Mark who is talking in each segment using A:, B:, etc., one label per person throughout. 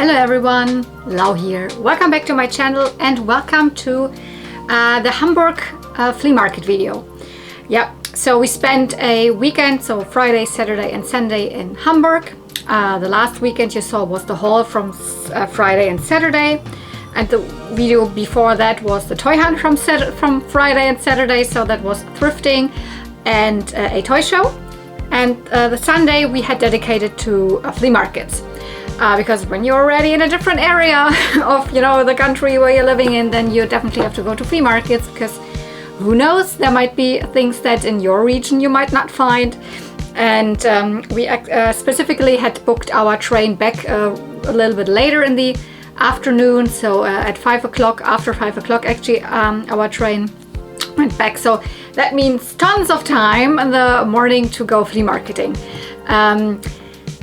A: Hello everyone, Lau here. Welcome back to my channel and welcome to the Hamburg flea market video. Yeah, so we spent a weekend, so Friday, Saturday and Sunday in Hamburg. The last weekend you saw was the haul from Friday and Saturday, and the video before that was the toy hunt from Friday and Saturday, so that was thrifting and a toy show. And the Sunday we had dedicated to flea markets. Because when you're already in a different area of the country where you're living in, then you definitely have to go to flea markets, because who knows, there might be things that in your region you might not find. And we specifically had booked our train back a little bit later in the afternoon, so at 5 o'clock, after 5 o'clock actually, our train went back, so that means tons of time in the morning to go flea marketing.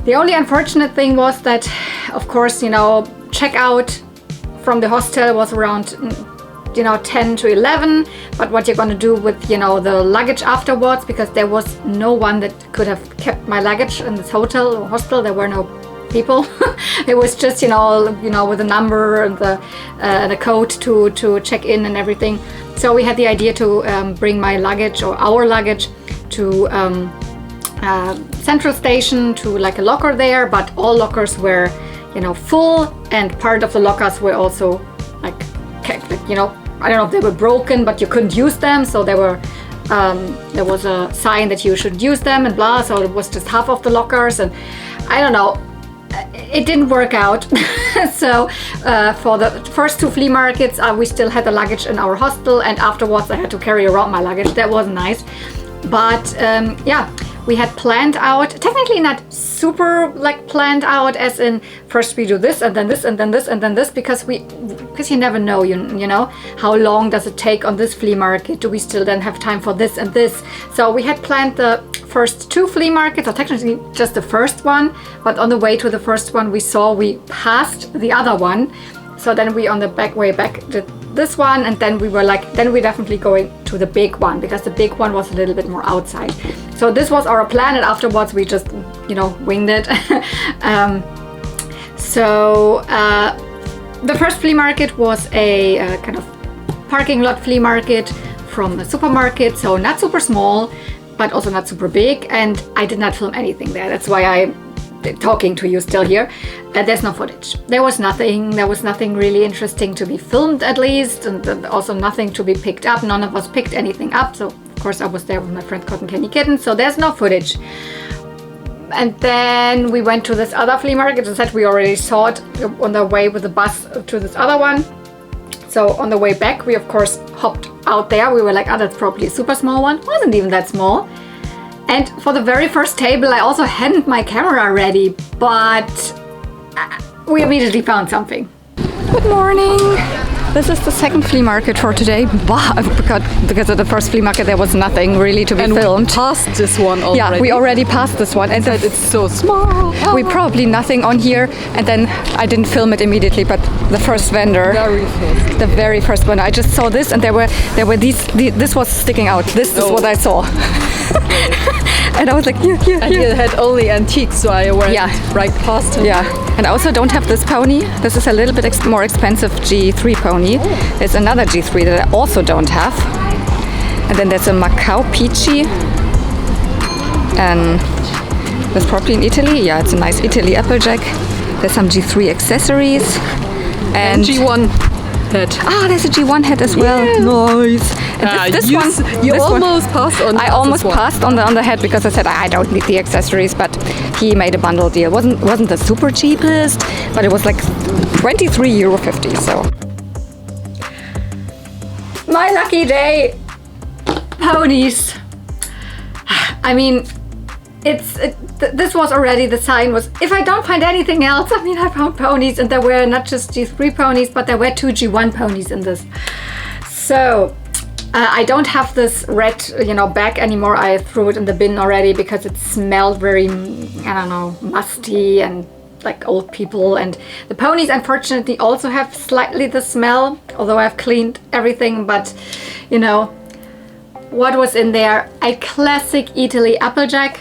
A: The only unfortunate thing was that, of course, checkout from the hostel was around 10 to 11, but what you're gonna do with the luggage afterwards, because there was no one that could have kept my luggage in this hotel or hostel. There were no people. It was just with a number and the code to check in and everything. So we had the idea to bring my luggage, or our luggage, to central station, to like a locker there, but all lockers were full, and part of the lockers were also like I don't know if they were broken, but you couldn't use them, so there was a sign that you should use them and blah, so it was just half of the lockers, and I don't know, it didn't work out. So for the first two flea markets we still had the luggage in our hostel, and afterwards I had to carry around my luggage. That wasn't nice, but yeah, we had planned out, technically not super like planned out as in first we do this and then this and then this and then this, because you never know, you know how long does it take on this flea market, do we still then have time for this and this. So we had planned the first two flea markets, or technically just the first one, but on the way to the first one we saw we passed the other one, so then we on the way back did this one, and then we were like, then we're definitely going to the big one, because the big one was a little bit more outside. So this was our plan, and afterwards we just winged it. The first flea market was a kind of parking lot flea market from a supermarket, so not super small but also not super big, and I did not film anything there. That's why I'm talking to you still here. There's no footage. There was nothing really interesting to be filmed, at least, and also nothing to be picked up. None of us picked anything up, so of course I was there with my friend Cotton Candy Kitten, so there's no footage. And then we went to this other flea market. As I said, we already saw it on the way with the bus to this other one. So on the way back we of course hopped out there. We were like, oh, that's probably a super small one. It wasn't even that small. And for the very first table I also hadn't my camera ready, but we immediately found something. Good morning! This is the second flea market for today, because at the first flea market there was nothing really to be filmed.
B: We passed this one already.
A: Yeah, we already passed this one, and
B: it's so small.
A: We probably nothing on here, and then I didn't film it immediately, but the first vendor, the very first one, I just saw this, and there were these, this was sticking out. This is what I saw. And I was like, yeah.
B: And he had only antiques, so I went right past him.
A: Yeah, and I also don't have this pony. This is a little bit more expensive G3 pony. There's another G3 that I also don't have. And then there's a Macau Peachy. And that's probably in Italy. Yeah, it's a nice Italy Applejack. There's some G3 accessories. And
B: G1 head.
A: Ah, there's a G1 head as well.
B: Yeah.
A: Nice. And this
B: almost passed on.
A: I almost passed on the head, because I said I don't need the accessories, but he made a bundle deal. Wasn't the super cheapest, but it was like €23.50. So my lucky day. Ponies. I mean, this was already, the sign was, if I don't find anything else. I mean, I found ponies, and there were not just G3 ponies, but there were two G1 ponies in this. So I don't have this red bag anymore. I threw it in the bin already because it smelled very, I don't know, musty and like old people. And the ponies unfortunately also have slightly the smell, although I've cleaned everything. But what was in there? A classic Italy Applejack,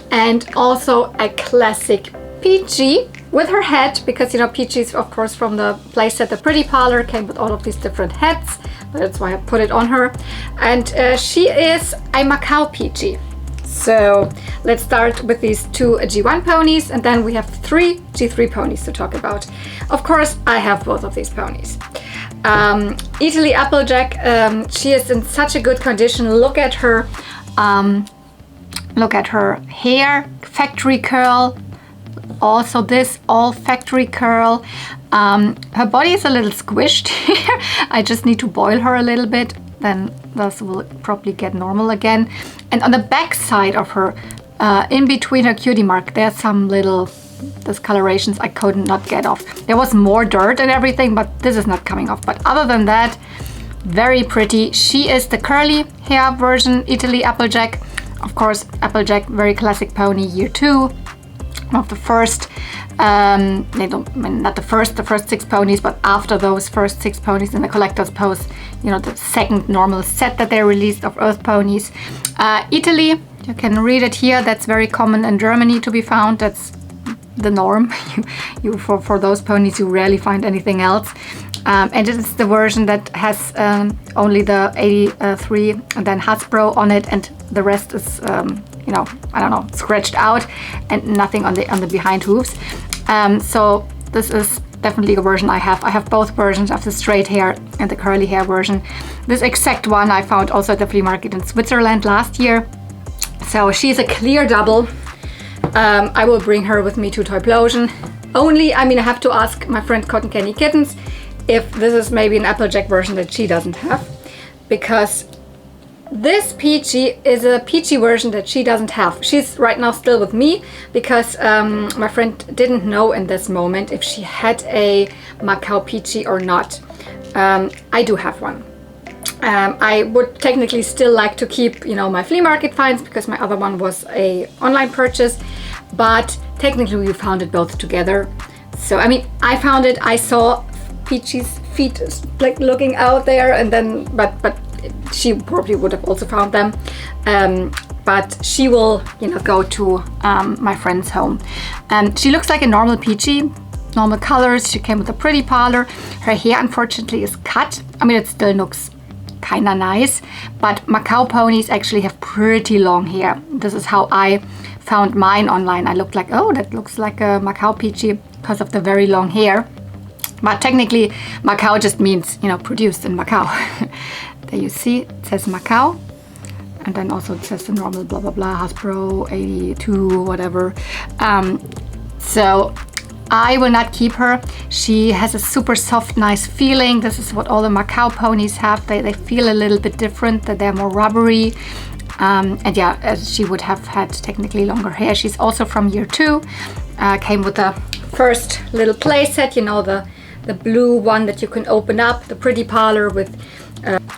A: and also a classic Peachy. with her head, because you know Peachy's of course from the playset The Pretty Parlor came with all of these different heads, that's why I put it on her. And she is a Macau Peachy. So let's start with these 2 G1 ponies, and then we have 3 G3 ponies to talk about. Of course I have both of these ponies. Italy Applejack, she is in such a good condition. Look at her hair, factory curl. Also this all factory curl. Her body is a little squished here. I just need to boil her a little bit, then this will probably get normal again. And on the back side of her, in between her cutie mark, there's some little discolorations I could not get off. There was more dirt and everything, but this is not coming off. But other than that, very pretty. She is the curly hair version, Italy Applejack. Of course, Applejack, very classic pony, year 2. One of the first, not the first 6 ponies, but after those first 6 ponies in the collector's post, you know, the second normal set that they released of Earth ponies. Italy, you can read it here, that's very common in Germany to be found, that's the norm. For those ponies you rarely find anything else. And it is the version that has only the 83 and then Hasbro on it, and the rest is you know, I don't know, scratched out, and nothing on the behind hooves. So this is definitely a version I have. I have both versions of the straight hair and the curly hair version. This exact one I found also at the flea market in Switzerland last year. So she's a clear double. I will bring her with me to Toyplosion. Only, I mean, I have to ask my friend Cotton Candy Kittens if this is maybe an Applejack version that she doesn't have, because this Peachy is a Peachy version that she doesn't have. She's right now still with me because my friend didn't know in this moment if she had a Macau Peachy or not. I do have one. I would technically still like to keep, you know, my flea market finds, because my other one was a online purchase, but technically we found it both together. So I mean, I found it, I saw Peachy's feet like looking out there, and then but she probably would have also found them. But she will, you know, go to my friend's home. She looks like a normal Peachy, normal colors. She came with a Pretty Parlor. Her hair unfortunately is cut. I mean, it still looks kinda nice, but Macau ponies actually have pretty long hair. This is how I found mine online. I looked like, oh, that looks like a Macau Peachy because of the very long hair. But technically, Macau just means, you know, produced in Macau. There you see, it says Macau. And then also it says the normal blah, blah, blah, Hasbro, 82, whatever. So I will not keep her. She has a super soft, nice feeling. This is what all the Macau ponies have. They feel a little bit different, that they're more rubbery. And yeah, she would have had technically longer hair. She's also from year 2. Came with the first little play set, you know, the blue one that you can open up, the Pretty Parlor with,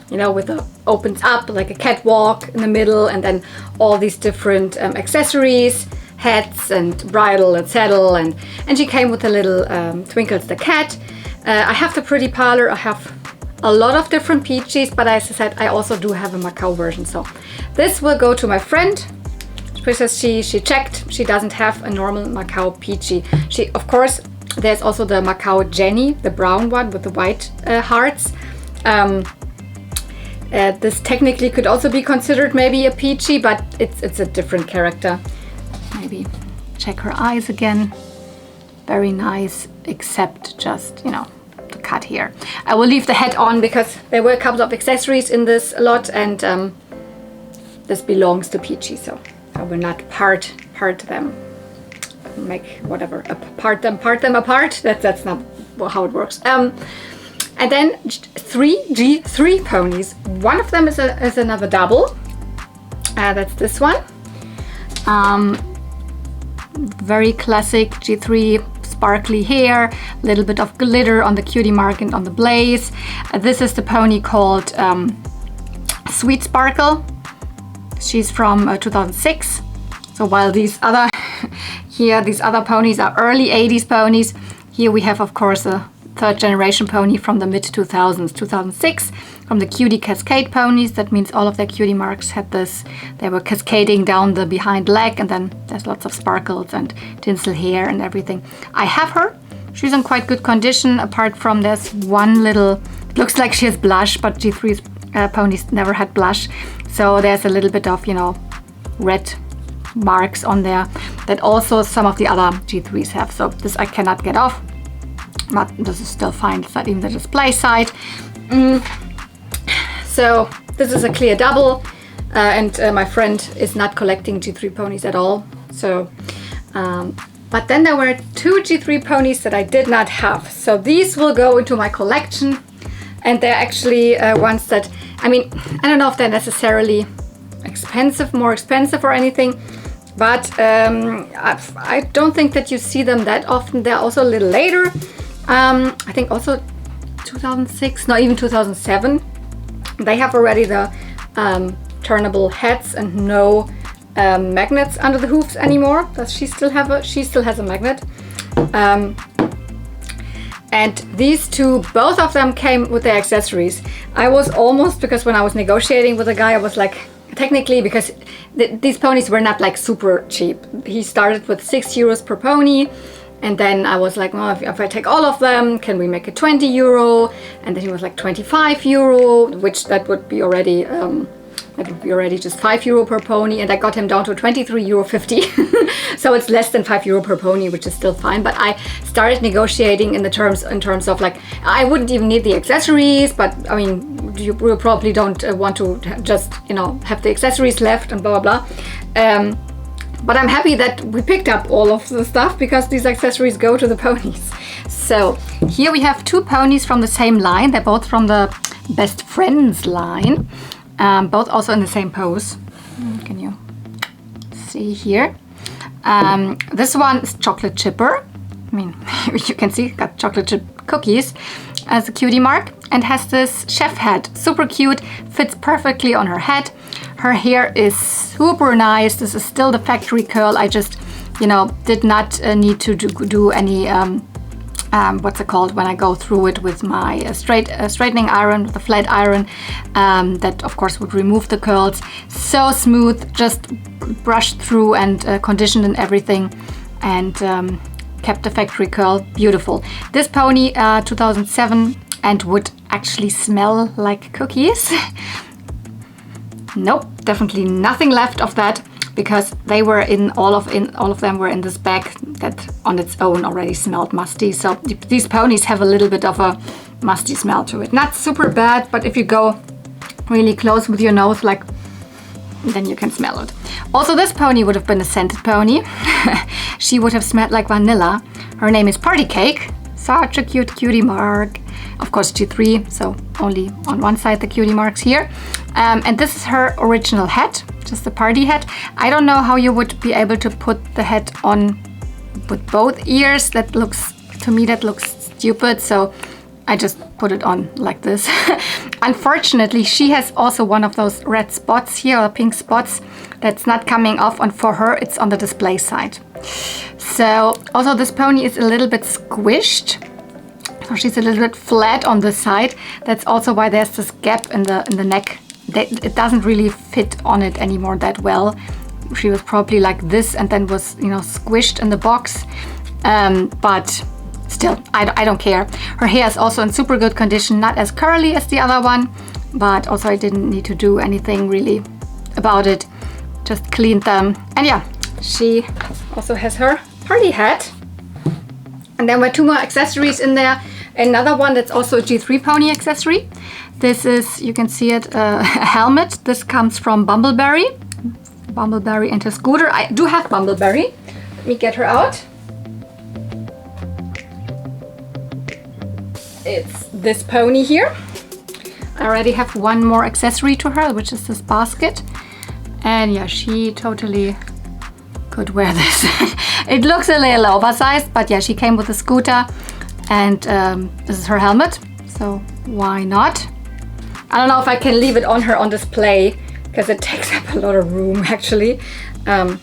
A: you know, with the opens up like a catwalk in the middle, and then all these different accessories, hats and bridle and saddle, and she came with a little Twinkles the cat. I have the Pretty Parlor. I have a lot of different Peachies, but as I said, I also do have a Macau version. So this will go to my friend because she checked. She doesn't have a normal Macau Peachy. She, of course, there's also the Macau Jenny, the brown one with the white hearts. This technically could also be considered maybe a Peachy, but it's a different character. Maybe check her eyes again. Very nice, except just, you know, the cut here. I will leave the head on because there were a couple of accessories in this lot, and this belongs to Peachy, so I will not part them. Make whatever, part them apart. That's not how it works. And then 3 G3 ponies. One of them is another double. That's this one. Very classic G3 sparkly hair, a little bit of glitter on the cutie mark and on the blaze. This is the pony called Sweet Sparkle. She's from 2006. So while these other ponies are early 80s ponies, here we have, of course, third generation pony from the mid 2000s, 2006, from the cutie cascade ponies. That means all of their cutie marks had this, they were cascading down the behind leg, and then there's lots of sparkles and tinsel hair and everything. I have her. She's in quite good condition, apart from there's one little, it looks like she has blush, but G3's ponies never had blush. So there's a little bit of, you know, red marks on there that also some of the other G3s have. So this I cannot get off, but this is still fine. It's not even the display side. So this is a clear double, and my friend is not collecting G3 ponies at all. So, but then there were two G3 ponies that I did not have. So these will go into my collection, and they're actually ones that, I mean, I don't know if they're necessarily expensive, more expensive or anything, but I don't think that you see them that often. They're also a little later. I think also 2006, not even 2007. They have already the turnable heads and no magnets under the hoofs anymore. Does she still have a? She still has a magnet. And these two, both of them came with their accessories. I was almost, because when I was negotiating with a guy, I was like, technically, because these ponies were not like super cheap. He started with €6 per pony. And then I was like, well, if I take all of them, can we make it €20? And then he was like €25, which that would be already just €5 per pony. And I got him down to €23.50. So it's less than €5 per pony, which is still fine. But I started negotiating in terms of like, I wouldn't even need the accessories, but I mean, you probably don't want to just, you know, have the accessories left and blah, blah, blah. But I'm happy that we picked up all of the stuff, because these accessories go to the ponies. So here we have two ponies from the same line. They're both from the Best Friends line, both also in the same pose. Can you see here? This one is Chocolate Chipper. I mean, you can see, got chocolate chip cookies as a cutie mark, and has this chef hat. Super cute, fits perfectly on her head. Her hair is super nice. This is still the factory curl. I just, you know, did not need to do any, what's it called, when I go through it with my straightening iron, with a flat iron, that of course would remove the curls. So smooth, just brushed through and conditioned and everything, and kept the factory curl. Beautiful. This pony, 2007, and would actually smell like cookies. Nope, definitely nothing left of that, because they were all of them were in this bag that on its own already smelled musty. So these ponies have a little bit of a musty smell to it. Not super bad, but if you go really close with your nose, like, then you can smell it. Also, this pony would have been a scented pony. She would have smelled like vanilla. Her name is Party Cake. Such a cute cutie mark. Of course, G3, so only on one side the cutie marks here. And this is her original hat, just the party hat. I don't know how you would be able to put the hat on with both ears. That looks, to me, that looks stupid. So I just put it on like this. Unfortunately, she has also one of those red spots here, or pink spots, that's not coming off, and for her it's on the display side. So also this pony is a little bit squished. So she's a little bit flat on this side. That's also why there's this gap in the neck. It doesn't really fit on it anymore that well. She was probably like this and then was, you know, squished in the box. But still, I don't care. Her hair is also in super good condition, not as curly as the other one, but also I didn't need to do anything really about it. Just cleaned them. And yeah, she also has her party hat. And there were two more accessories in there. Another one that's also a G3 pony accessory. This is, you can see it, a helmet. This comes from Bumbleberry and her scooter. I do have Bumbleberry. Let me get her out. It's this pony here. I already have one more accessory to her, which is this basket. And yeah, she totally could wear this. It looks a little oversized, but yeah, she came with a scooter, and this is her helmet, so why not? I don't know if I can leave it on her on display, because it takes up a lot of room actually. So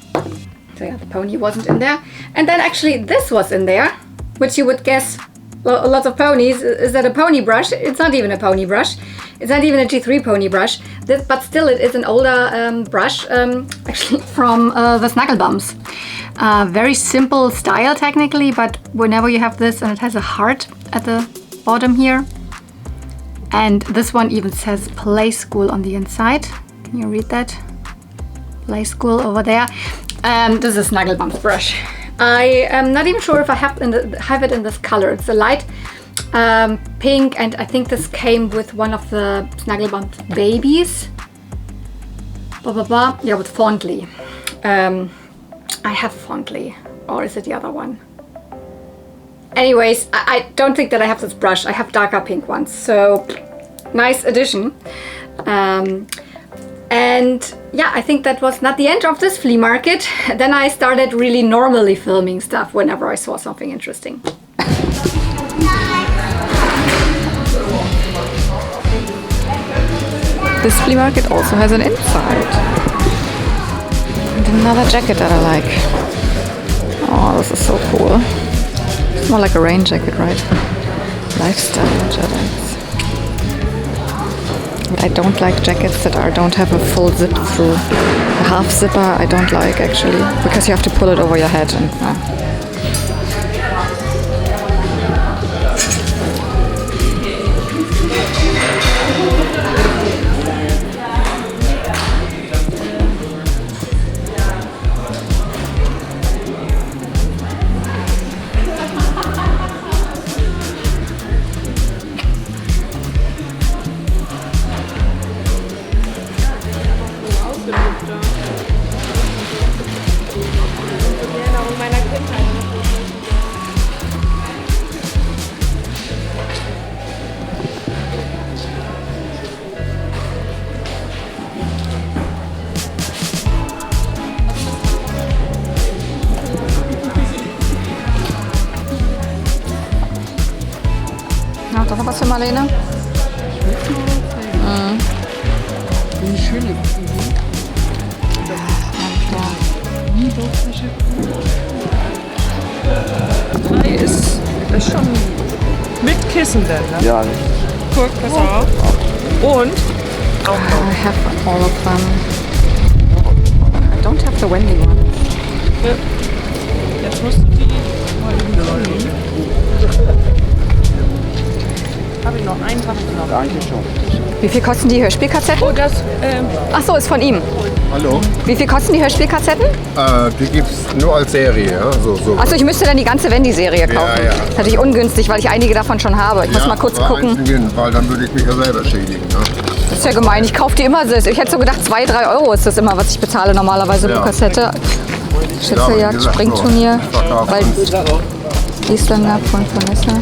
A: yeah, the pony wasn't in there. And then actually this was in there, which you would guess lots of ponies. Is that a pony brush? It's not even a pony brush. It's not even a G3 pony brush, but still it is an older brush, actually from the Snugglebums. Very simple style technically, but whenever you have this and it has a heart at the bottom here, and this one even says Play School on the inside. Can you read that? Play School over there. This is a Snugglebums brush. I am not even sure if I have it in this color. It's a light pink, and I think this came with one of the Snugglebums babies. Yeah, with Fondly. I have Fondly, or is it the other one? Anyways, I don't think that I have this brush. I have darker pink ones, so nice addition. And yeah, I think that was not the end of this flea market. Then I started really normally filming stuff whenever I saw something interesting.
B: This flea market also has an inside. And another jacket that I like. Oh, this is so cool. It's more like a rain jacket, right? Lifestyle jackets. But I don't like jackets that don't have a full zip through. A half zipper I don't like actually, because you have to pull it over your head and was für Marlene?
C: Eine schöne Drei ist das schon mit Kissen dann, ne?
D: Ja.
C: Guck, pass auf. Und?
B: I have all of them. I don't have the Wendy one.
C: Jetzt musst du die mal überlegen. Habe ich noch einen Tag noch.
D: Danke schon.
B: Wie viel kosten die Hörspielkassetten?
C: Oh, das,
B: Ach so, ist von ihm.
D: Hallo.
B: Wie viel kosten die Hörspielkassetten?
D: Die gibt's nur als Serie, ja? So.
B: Achso, ich müsste dann die ganze Wendy-Serie kaufen.
D: Ja, ja.
B: Das ist natürlich ungünstig, weil ich einige davon schon habe. Ich muss mal kurz gucken.
D: Einzeln, weil dann würde ich mich ja selber schädigen. Ne?
B: Das ist ja gemein, ich kaufe die immer. Ich hätte so gedacht, 2-3 Euro ist das immer, was ich bezahle normalerweise pro Kassette. Schätzejagd, Springturnier, Isländer von Vanessa.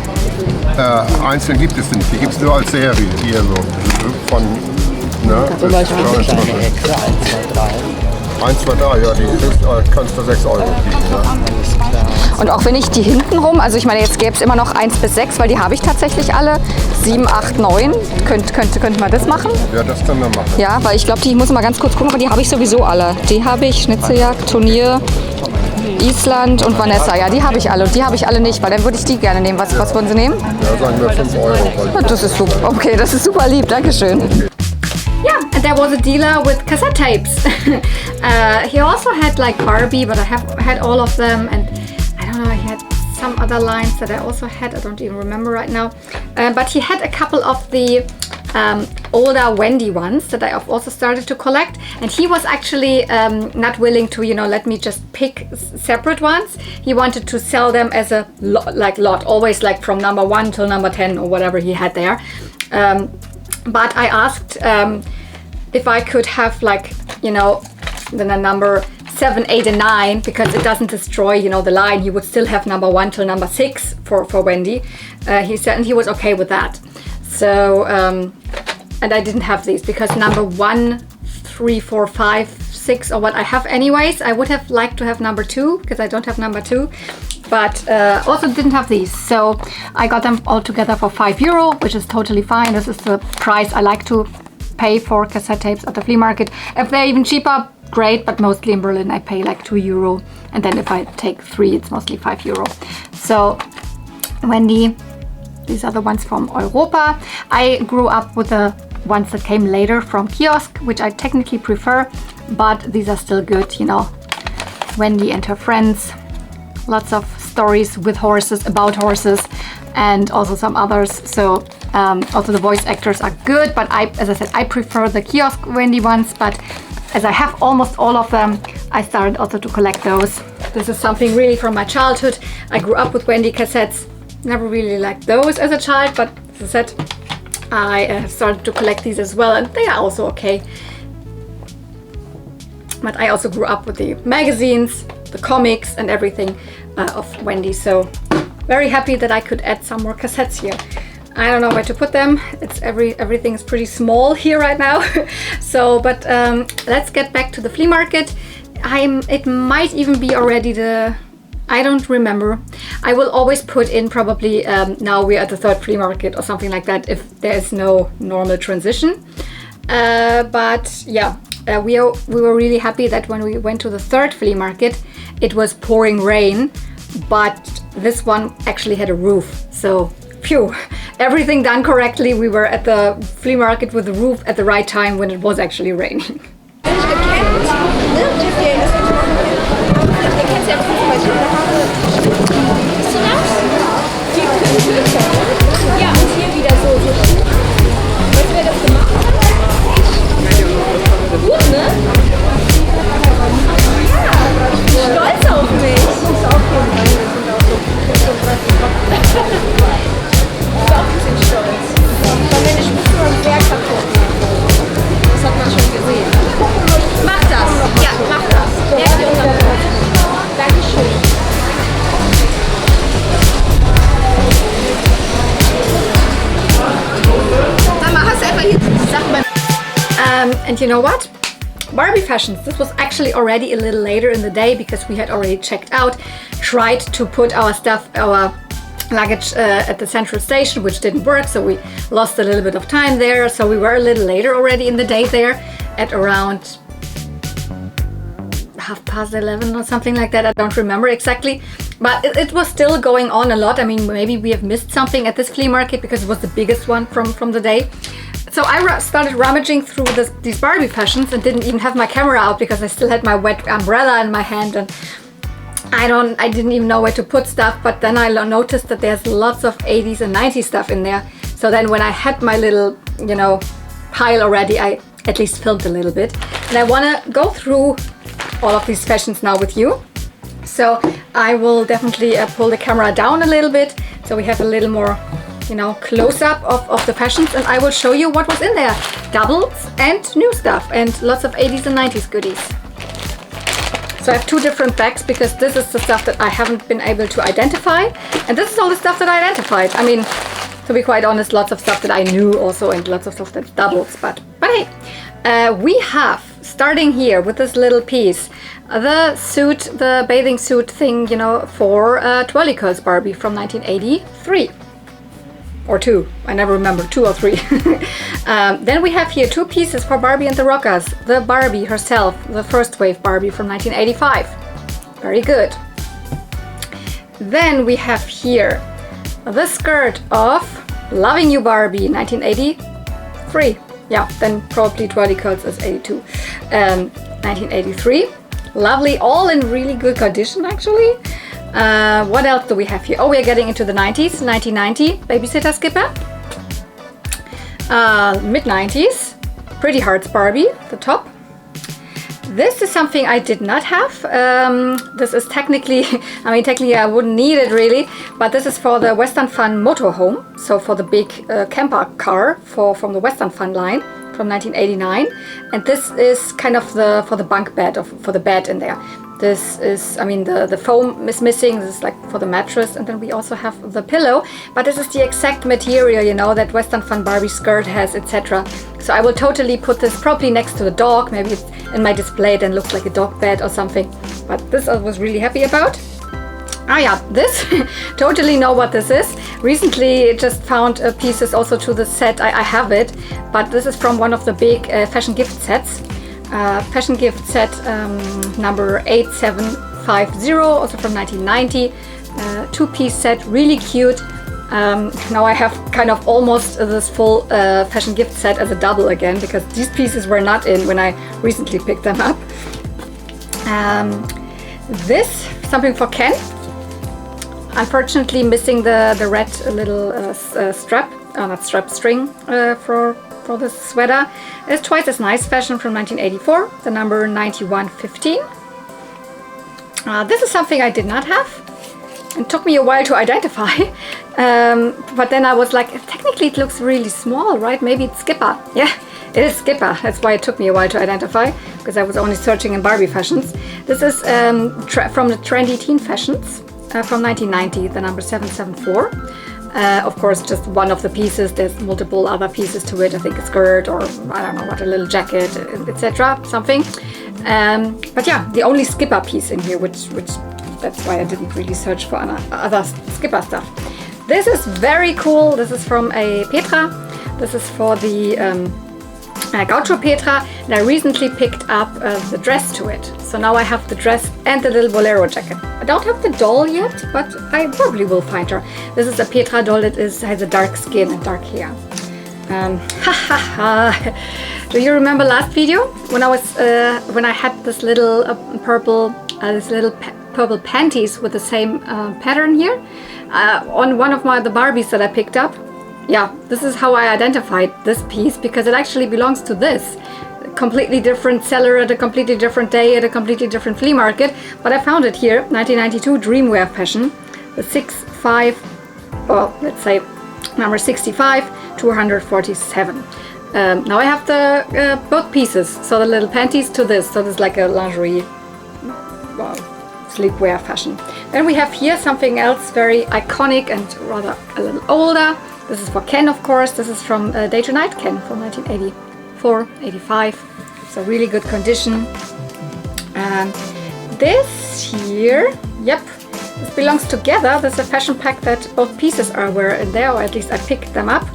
D: Einzeln gibt es nicht, die gibt es nur als Serie. Hier so. Von, ne?
E: Zum Beispiel eine kleine Hexe, 1, 2, 3.
D: 1, 2, 3, ja, die kannst du 6 Euro kriegen. Ne?
B: Und auch wenn ich die hinten rum, also ich meine, jetzt gäbe es immer noch 1 bis 6, weil die habe ich tatsächlich alle. 7, 8, 9. Könnte man das machen?
D: Ja, das können wir machen.
B: Ja, weil ich glaube, ich muss mal ganz kurz gucken, aber die habe ich sowieso alle. Die habe ich, Schnitzeljagd, Turnier, Island und Vanessa. Ja, die habe ich alle. Und die habe ich alle nicht, weil dann würde ich die gerne nehmen. Was wollen Sie nehmen?
D: Ja, sagen wir 5 Euro.
B: Ja, das ist super. Okay, das ist super lieb. Dankeschön.
A: Yeah, and there was a dealer with cassette tapes. He also had like Barbie, but I had all of them, and I don't know, he had some other lines that I also had. I don't even remember right now. But he had a couple of the older Wendy ones that I have also started to collect, and he was actually not willing to, you know, let me just pick separate ones. He wanted to sell them as a lot, always like from number 1 till number 10 or whatever he had there. But I asked if I could have, like, you know, the number 7, 8, and 9, because it doesn't destroy, you know, the line. He would still have number 1 till number 6 for Wendy. He said, and he was okay with that. So, and I didn't have these because number 1, 3, 4, 5, 6, or what I have anyways. I would have liked to have number 2 because I don't have number 2. But also didn't have these, so I got them all together for €5, which is totally fine. This is the price I like to pay for cassette tapes at the flea market. If they're even cheaper, great, but mostly in Berlin I pay like €2, and then if I take 3, it's mostly €5. So Wendy, These are the ones from Europa. I grew up with the ones that came later from kiosk, which I technically prefer, but these are still good, you know. Wendy and her friends. Lots of stories with horses, about horses, and also some others. So also the voice actors are good, but as I said, I prefer the kiosk Wendy ones, but as I have almost all of them, I started also to collect those. This is something really from my childhood. I grew up with Wendy cassettes. Never really liked those as a child, but as I said, I started to collect these as well, and they are also okay. But I also grew up with the magazines, the comics and everything of Wendy, so very happy that I could add some more cassettes here. I don't know where to put them. It's everything is pretty small here right now. So, but let's get back to the flea market. It might even be already I don't remember. I will always put in probably now we're at the third flea market or something like that if there's no normal transition. But yeah, we were really happy that when we went to the third flea market, it was pouring rain, but this one actually had a roof. So, phew, everything done correctly. We were at the flea market with the roof at the right time when it was actually raining.
F: Ja, und hier wieder so. Was wäre das gemacht? Gut, ne? Ja, stolz auf mich. Ich war auch ein bisschen stolz. Weil meine Spuren sehr kaputt machen. Das hat man schon gesehen. Mach das. Ja, mach das. Merk dir unseren Wort. Dankeschön.
A: And you know what? Barbie fashions. This was actually already a little later in the day because we had already checked out, tried to put our stuff, our luggage at the central station, which didn't work, so we lost a little bit of time there. So we were a little later already in the day there at around 11:30 or something like that. I don't remember exactly, but it was still going on a lot. I mean, maybe we have missed something at this flea market because it was the biggest one from the day. So I started rummaging through these Barbie fashions and didn't even have my camera out because I still had my wet umbrella in my hand, and I didn't even know where to put stuff. But then I noticed that there's lots of 80s and 90s stuff in there. So then when I had my little, you know, pile already, I at least filmed a little bit. And I want to go through all of these fashions now with you. So I will definitely pull the camera down a little bit so we have a little more, you know, close-up of the fashions, and I will show you what was in there. Doubles and new stuff and lots of 80s and 90s goodies. So I have two different bags because this is the stuff that I haven't been able to identify, and this is all the stuff that I identified. I mean, to be quite honest, lots of stuff that I knew also and lots of stuff that's doubles, but hey, we have, starting here with this little piece, the suit, the bathing suit thing, you know, for Twirly Curls Barbie from 1983. Or two, I never remember, 2 or 3. Then we have here 2 pieces for Barbie and the Rockers. The Barbie herself, the first wave Barbie from 1985. Very good. Then we have here the skirt of Loving You Barbie, 1983. Yeah, then probably Twirly Curls is 82. 1983. Lovely, all in really good condition actually. What else do we have here? Oh, we are getting into the 90s. 1990, Babysitter Skipper. Mid-90s, Pretty Hearts Barbie, the top. This is something I did not have. This is technically I wouldn't need it really, but this is for the Western Fun motorhome. So for the big camper car from the Western Fun line from 1989. And this is kind of for the bunk bed, for the bed in there. This is, I mean, the foam is missing. This is like for the mattress, and then we also have the pillow. But this is the exact material, you know, that Western Fun Barbie skirt has, etc. So I will totally put this probably next to the dog. Maybe it's in my display, then looks like a dog bed or something. But this I was really happy about. Ah yeah, this, totally know what this is. Recently just found pieces also to the set. I have it, but this is from one of the big fashion gift sets. Fashion gift set number 8750, also from 1990. 2-piece set, really cute. Now I have kind of almost this full fashion gift set as a double again, because these pieces were not in when I recently picked them up. This, something for Ken. Unfortunately missing the red little strap, not strap, string for this sweater. It's twice as nice, fashion from 1984, the number 9115. This is something I did not have. It took me a while to identify, but then I was like, technically it looks really small, right? Maybe it's Skipper. Yeah, it is Skipper. That's why it took me a while to identify, because I was only searching in Barbie fashions. This is from the Trendy Teen Fashions from 1990, the number 774. Of course, just one of the pieces. There's multiple other pieces to it. I think a skirt, or I don't know what, a little jacket, etc. Something. But yeah, the only Skipper piece in here, which that's why I didn't really search for other Skipper stuff. This is very cool. This is from a Petra. This is for the Gaucho Petra, and I recently picked up the dress to it. So now I have the dress and the little bolero jacket. I don't have the doll yet, but I probably will find her. This is a Petra doll that has a dark skin and dark hair. Do you remember last video when I was when I had this little purple panties with the same pattern here on one of the Barbies that I picked up? Yeah, this is how I identified this piece, because it actually belongs to this completely different seller at a completely different day at a completely different flea market, but I found it here, 1992 Dreamwear fashion, the 65, well, let's say number 65, 247. Now I have the both pieces, so the little panties to this, so this is like a lingerie, well, sleepwear fashion. Then we have here something else very iconic and rather a little older. This is for Ken, of course. This is from Day to Night Ken from 1984, 85. So really good condition. This here, yep, this belongs together. This is a fashion pack that both pieces were in there, or at least I picked them up.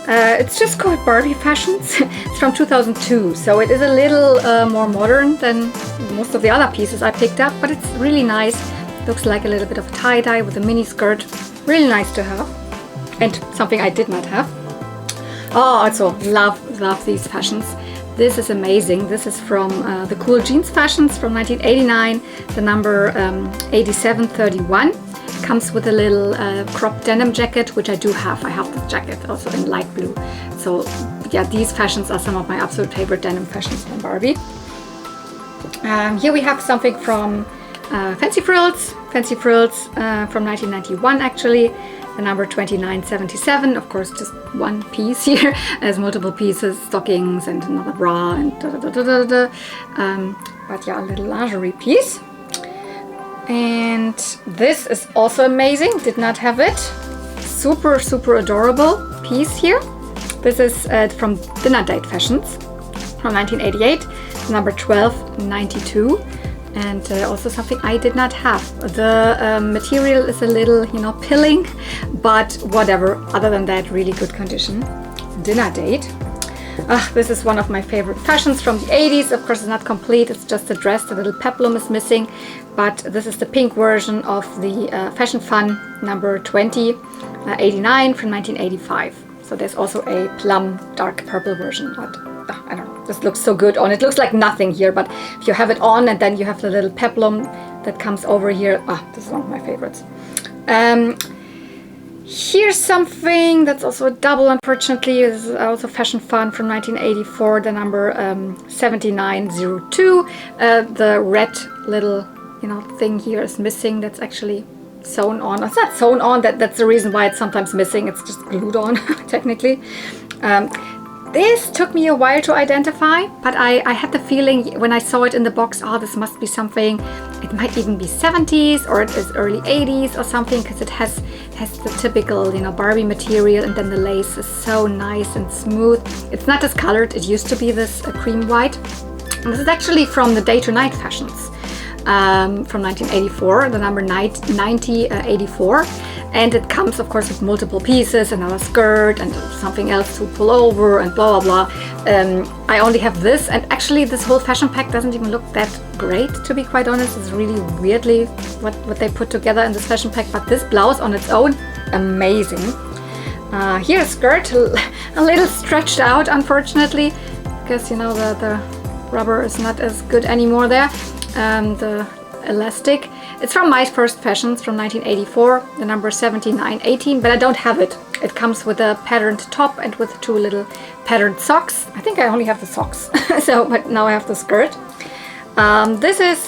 A: It's just called Barbie Fashions. It's from 2002, so it is a little more modern than most of the other pieces I picked up, but it's really nice. Looks like a little bit of tie-dye with a mini skirt. Really nice to have. And something I did not have. Oh, also love these fashions. This is amazing. This is from the Cool Jeans Fashions from 1989, the number 8731. Comes with a little crop denim jacket, which I do have. I have this jacket also in light blue. So yeah, these fashions are some of my absolute favorite denim fashions from Barbie. Here we have something from Fancy Frills from 1991 actually. The number 2977, of course, just one piece here. There's multiple pieces, stockings and another bra and but yeah, a little lingerie piece. And this is also amazing. Did not have it. Super adorable piece here. This is from Dinner Date Fashions from 1988, number 1292. And also something I did not have. The material is a little, pilling, but whatever. Other than that, really good condition. Dinner Date. This is one of my favorite fashions from the 80s. Of course, it's not complete. It's just a dress. The little peplum is missing. But this is the pink version of the Fashion Fun number 2089 from 1985. So there's also a plum dark purple version. But I don't know. This looks so good on. It looks like nothing here, but if you have it on and then you have the little peplum that comes over here. This is one of my favorites. Here's something that's also a double, unfortunately. This is also Fashion Fun from 1984, the number 7902. The red little, thing here is missing. That's actually sewn on. It's not sewn on. That's the reason why it's sometimes missing. It's just glued on, technically. This took me a while to identify, but I had the feeling when I saw it in the box, this must be something, it might even be 70s or it is early 80s or something, because it has the typical, Barbie material, and then the lace is so nice and smooth. It's not discolored. It used to be this cream white. And this is actually from the Day to Night Fashions from 1984, the number 9084. And it comes, of course, with multiple pieces, another skirt and something else to pull over and blah, blah, blah. I only have this, and actually this whole fashion pack doesn't even look that great, to be quite honest. It's really weirdly what they put together in this fashion pack, but this blouse on its own, amazing. Here a skirt, a little stretched out, unfortunately, because you know the rubber is not as good anymore there. The elastic. It's from My First Fashions from 1984, the number 7918, but I don't have it. It comes with a patterned top and with 2 little patterned socks. I think I only have the socks, so but now I have the skirt. This is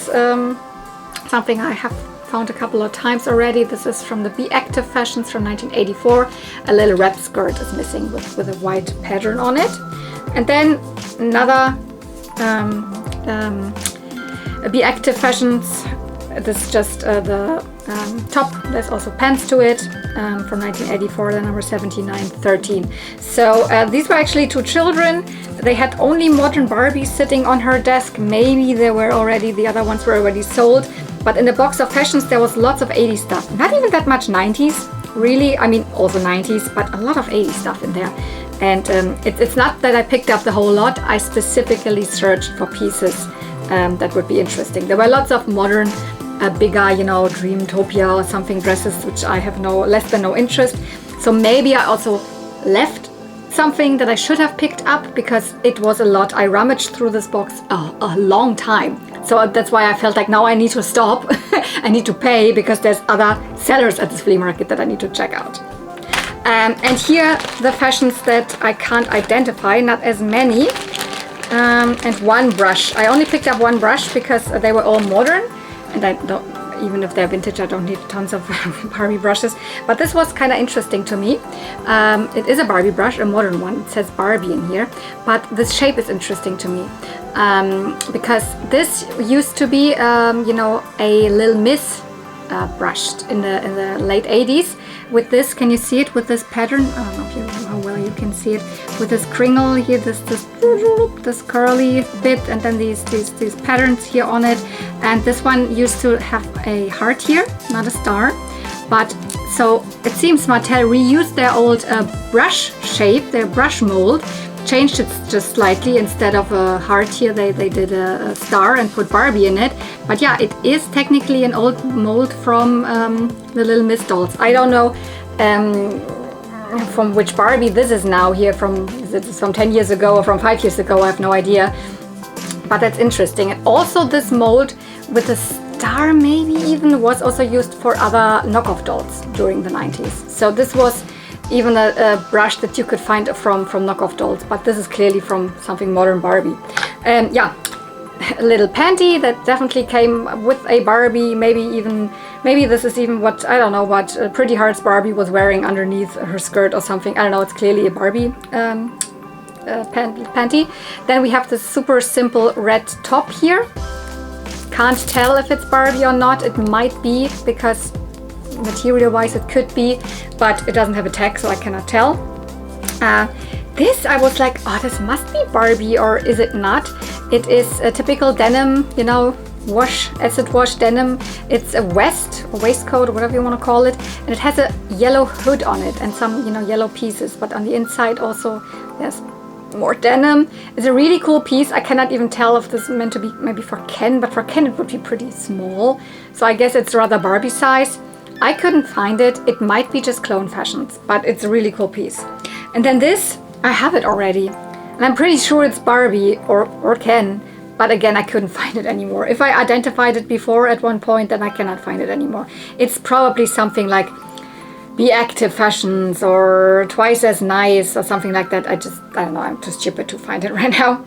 A: something I have found a couple of times already. This is from the Be Active Fashions from 1984. A little wrap skirt is missing with a white pattern on it. And then another Be Active Fashions. This is just the top. There's also pants to it from 1984, the number 7913. So these were actually 2 children. They had only modern Barbie sitting on her desk. Maybe they were already, the other ones were already sold. But in the box of fashions, there was lots of 80s stuff. Not even that much 90s, really. I mean, also 90s, but a lot of 80s stuff in there. And it's not that I picked up the whole lot. I specifically searched for pieces that would be interesting. There were lots of modern, bigger, you know, Dreamtopia or something dresses, which I have less than no interest. So maybe I also left something that I should have picked up because it was a lot. I rummaged through this box a long time. So that's why I felt like now I need to stop. I need to pay because there's other sellers at this flea market that I need to check out. And here the fashions that I can't identify, not as many. And 1 brush. I only picked up 1 brush because they were all modern. And I don't, even if they're vintage, I don't need tons of Barbie brushes. But this was kind of interesting to me. It is a Barbie brush, a modern one. It says Barbie in here. But this shape is interesting to me. Because this used to be, you know, a Little Miss brushed in the late 80s. With this, can you see it with this pattern? I don't know how well you can see it. With this kringle here, this curly bit, and then these patterns here on it. And this one used to have a heart here, not a star. But so it seems Mattel reused their old brush shape, their brush mold, changed it just slightly. Instead of a heart here, they did a star and put Barbie in it. But yeah, it is technically an old mold from the Little Miss dolls. I don't know from which Barbie this is now here, from 10 years ago or from 5 years ago, I have no idea. But that's interesting. And also this mold with a star maybe even was also used for other knockoff dolls during the 90s. So this was even a brush that you could find from knockoff dolls, but this is clearly from something modern Barbie. Yeah, a little panty that definitely came with a Barbie. Maybe this is even what, I don't know, what Pretty Hearts Barbie was wearing underneath her skirt or something. I don't know, it's clearly a Barbie panty. Then we have this super simple red top here. Can't tell if it's Barbie or not. It might be, because material wise it could be, but it doesn't have a tag, so I cannot tell. This I was like, oh, this must be Barbie, or is it not? It is a typical denim, you know, acid wash denim. It's a vest or waistcoat or whatever you want to call it, and it has a yellow hood on it and some, you know, yellow pieces, but on the inside also there's more denim. It's a really cool piece. I cannot even tell if this is meant to be maybe for Ken, but for Ken it would be pretty small, so I guess it's rather Barbie size. I couldn't find it. It might be just Clone Fashions, but it's a really cool piece. And then this, I have it already, and I'm pretty sure it's Barbie or Ken, but again I couldn't find it anymore. If I identified it before at one point, then I cannot find it anymore. It's probably something like Be Active Fashions or Twice as Nice or something like that. I don't know, I'm too stupid to find it right now.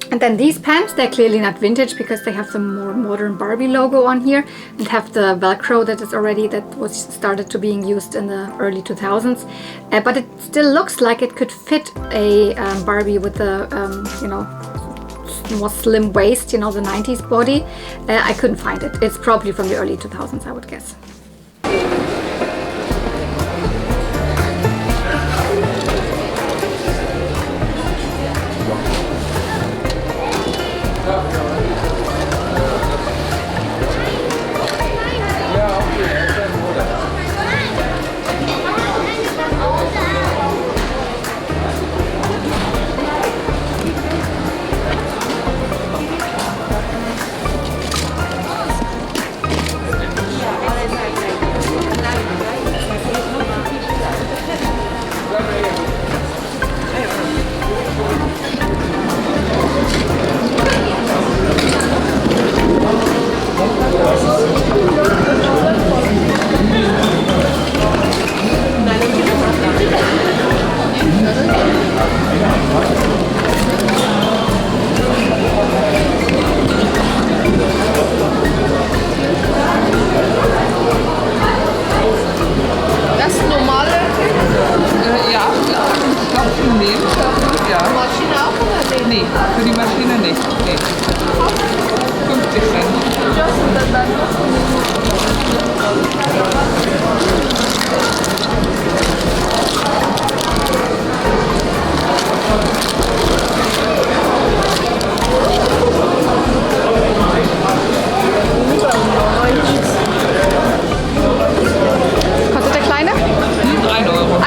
A: And then these pants, they're clearly not vintage because they have the more modern Barbie logo on here and have the Velcro that was started to being used in the early 2000s. But it still looks like it could fit a Barbie with the, you know, more slim waist, you know, the 90s body. I couldn't find it. It's probably from the early 2000s, I would guess.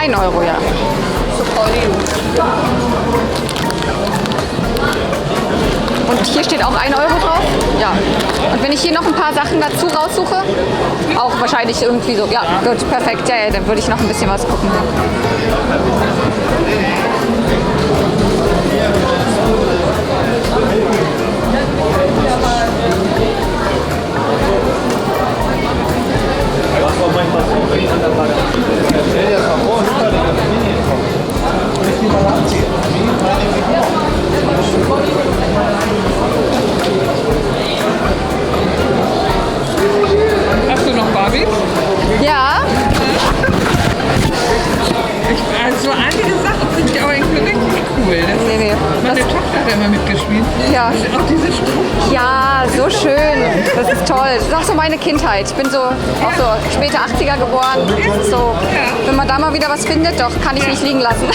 B: 1 Euro, ja. Und hier steht auch 1 Euro drauf? Ja. Und wenn ich hier noch ein paar Sachen dazu raussuche, auch wahrscheinlich irgendwie so, ja, gut, perfekt, ja, ja, dann würde ich noch ein bisschen was gucken.
C: Hast du noch Barbie?
B: Ja,
C: Also einige Sachen finde ich aber irgendwie richtig cool.
B: nee.
C: Meine Tochter hat immer mitgespielt.
B: Ja.
C: Auch diese Strumpf.
B: Ja, so schön. Das ist toll. Das ist auch so meine Kindheit. Ich bin so auch so späte 80er geboren. Das ist so, wenn man da mal wieder was findet, doch, kann ich nicht liegen lassen.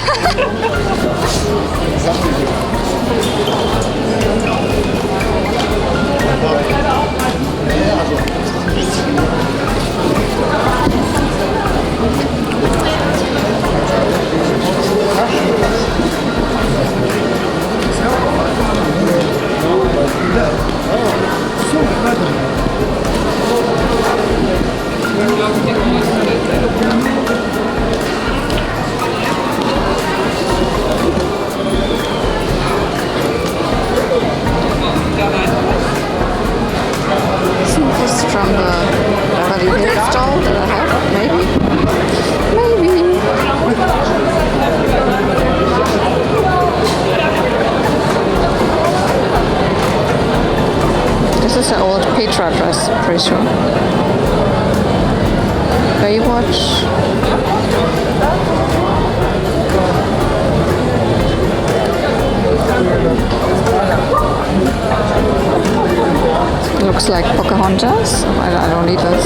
B: This is from the Barbie Hill stall that I have, maybe. This is an old Petra dress, pretty sure. Baywatch. Looks like Pocahontas. I don't need this.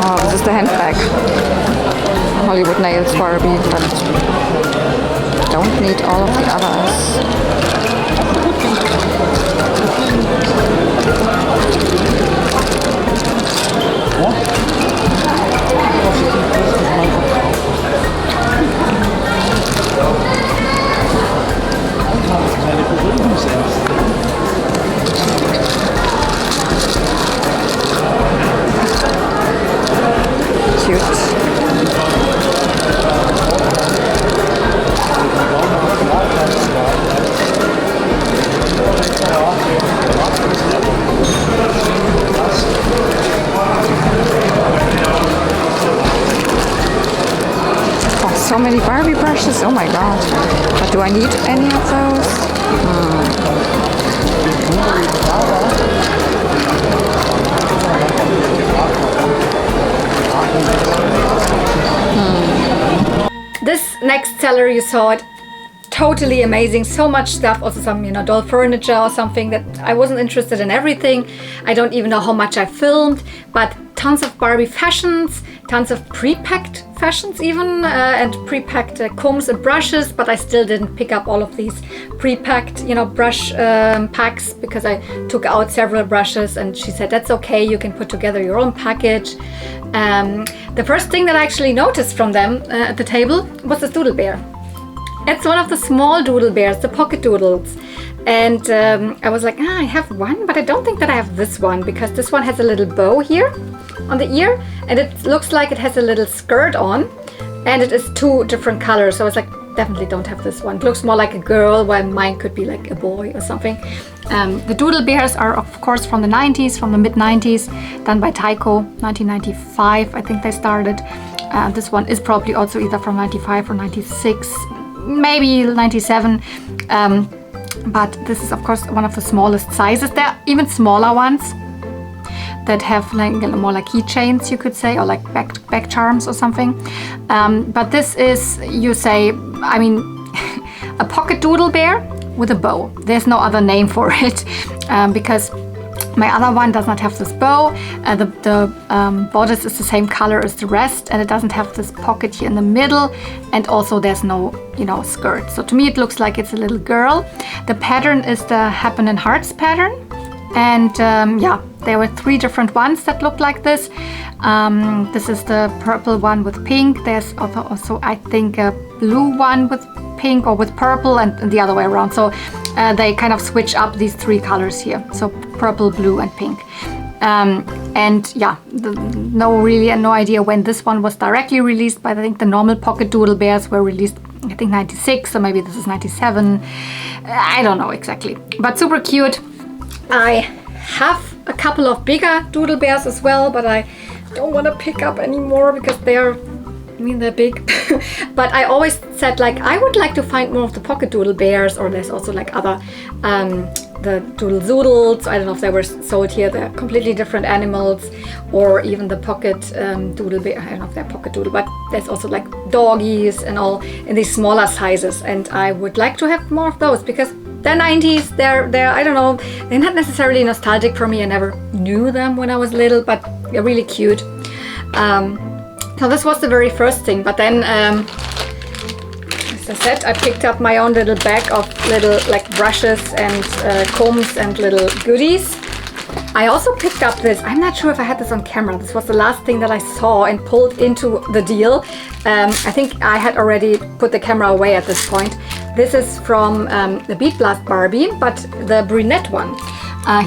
B: Oh, this is the handbag. Hollywood Nails Barbie, but don't need all of the others. Cute. Oh, so many Barbie brushes. Oh my god. But do I need any of those?
A: This next seller, you saw it, totally amazing. So much stuff, also some, you know, doll furniture or something that I wasn't interested in everything. I don't even know how much I filmed, but tons of Barbie fashions, tons of pre-packed fashions even, and pre-packed combs and brushes, but I still didn't pick up all of these pre-packed, you know, brush packs, because I took out several brushes and she said, that's okay, you can put together your own package. The first thing that I actually noticed from them at the table was this Doodle Bear. It's one of the small Doodle Bears, the pocket doodles. And I was like, I have one, but I don't think that I have this one, because this one has a little bow here on the ear, and it looks like it has a little skirt on, and it is 2 different colors. So I was like, definitely don't have this one. It looks more like a girl, while mine could be like a boy or something. The Doodle Bears are of course from the 90s, from the mid 90s, done by Tyco, 1995 I think they started. This one is probably also either from 95 or 96, maybe 97. But this is of course one of the smallest sizes. There are even smaller ones that have like more like keychains, you could say, or like back charms or something. But this is, you say, I mean, a pocket Doodle Bear with a bow. There's no other name for it, because My other one does not have this bow. The bodice is the same color as the rest, and it doesn't have this pocket here in the middle, and also there's no, you know, skirt. So to me it looks like it's a little girl. The pattern is the Happen in Hearts pattern, and yeah, there were 3 different ones that look like this. This is the purple one with pink. There's also I think a blue one with pink or with purple, and the other way around. So they kind of switch up these 3 colors here. So purple, blue and pink. And yeah, no idea when this one was directly released, but I think the normal pocket Doodle Bears were released, I think 96, or maybe this is 97. I don't know exactly, but super cute. I have a couple of bigger Doodle Bears as well, but I don't want to pick up anymore because they're big. But I always said, like, I would like to find more of the pocket Doodle Bears, or there's also like other the Doodle Zoodles. I don't know if they were sold here. They're completely different animals, or even the pocket Doodle Bear. I don't know if they're pocket Doodle, but there's also like doggies and all in these smaller sizes, and I would like to have more of those because they're 90s. They're I don't know, they're not necessarily nostalgic for me. I never knew them when I was little, but they're really cute. So this was the very first thing, but then as I said, I picked up my own little bag of little like brushes and combs and little goodies. I also picked up this, I'm not sure if I had this on camera, this was the last thing that I saw and pulled into the deal. I think I had already put the camera away at this point. This is from the Bead Blast Barbie, but the brunette one.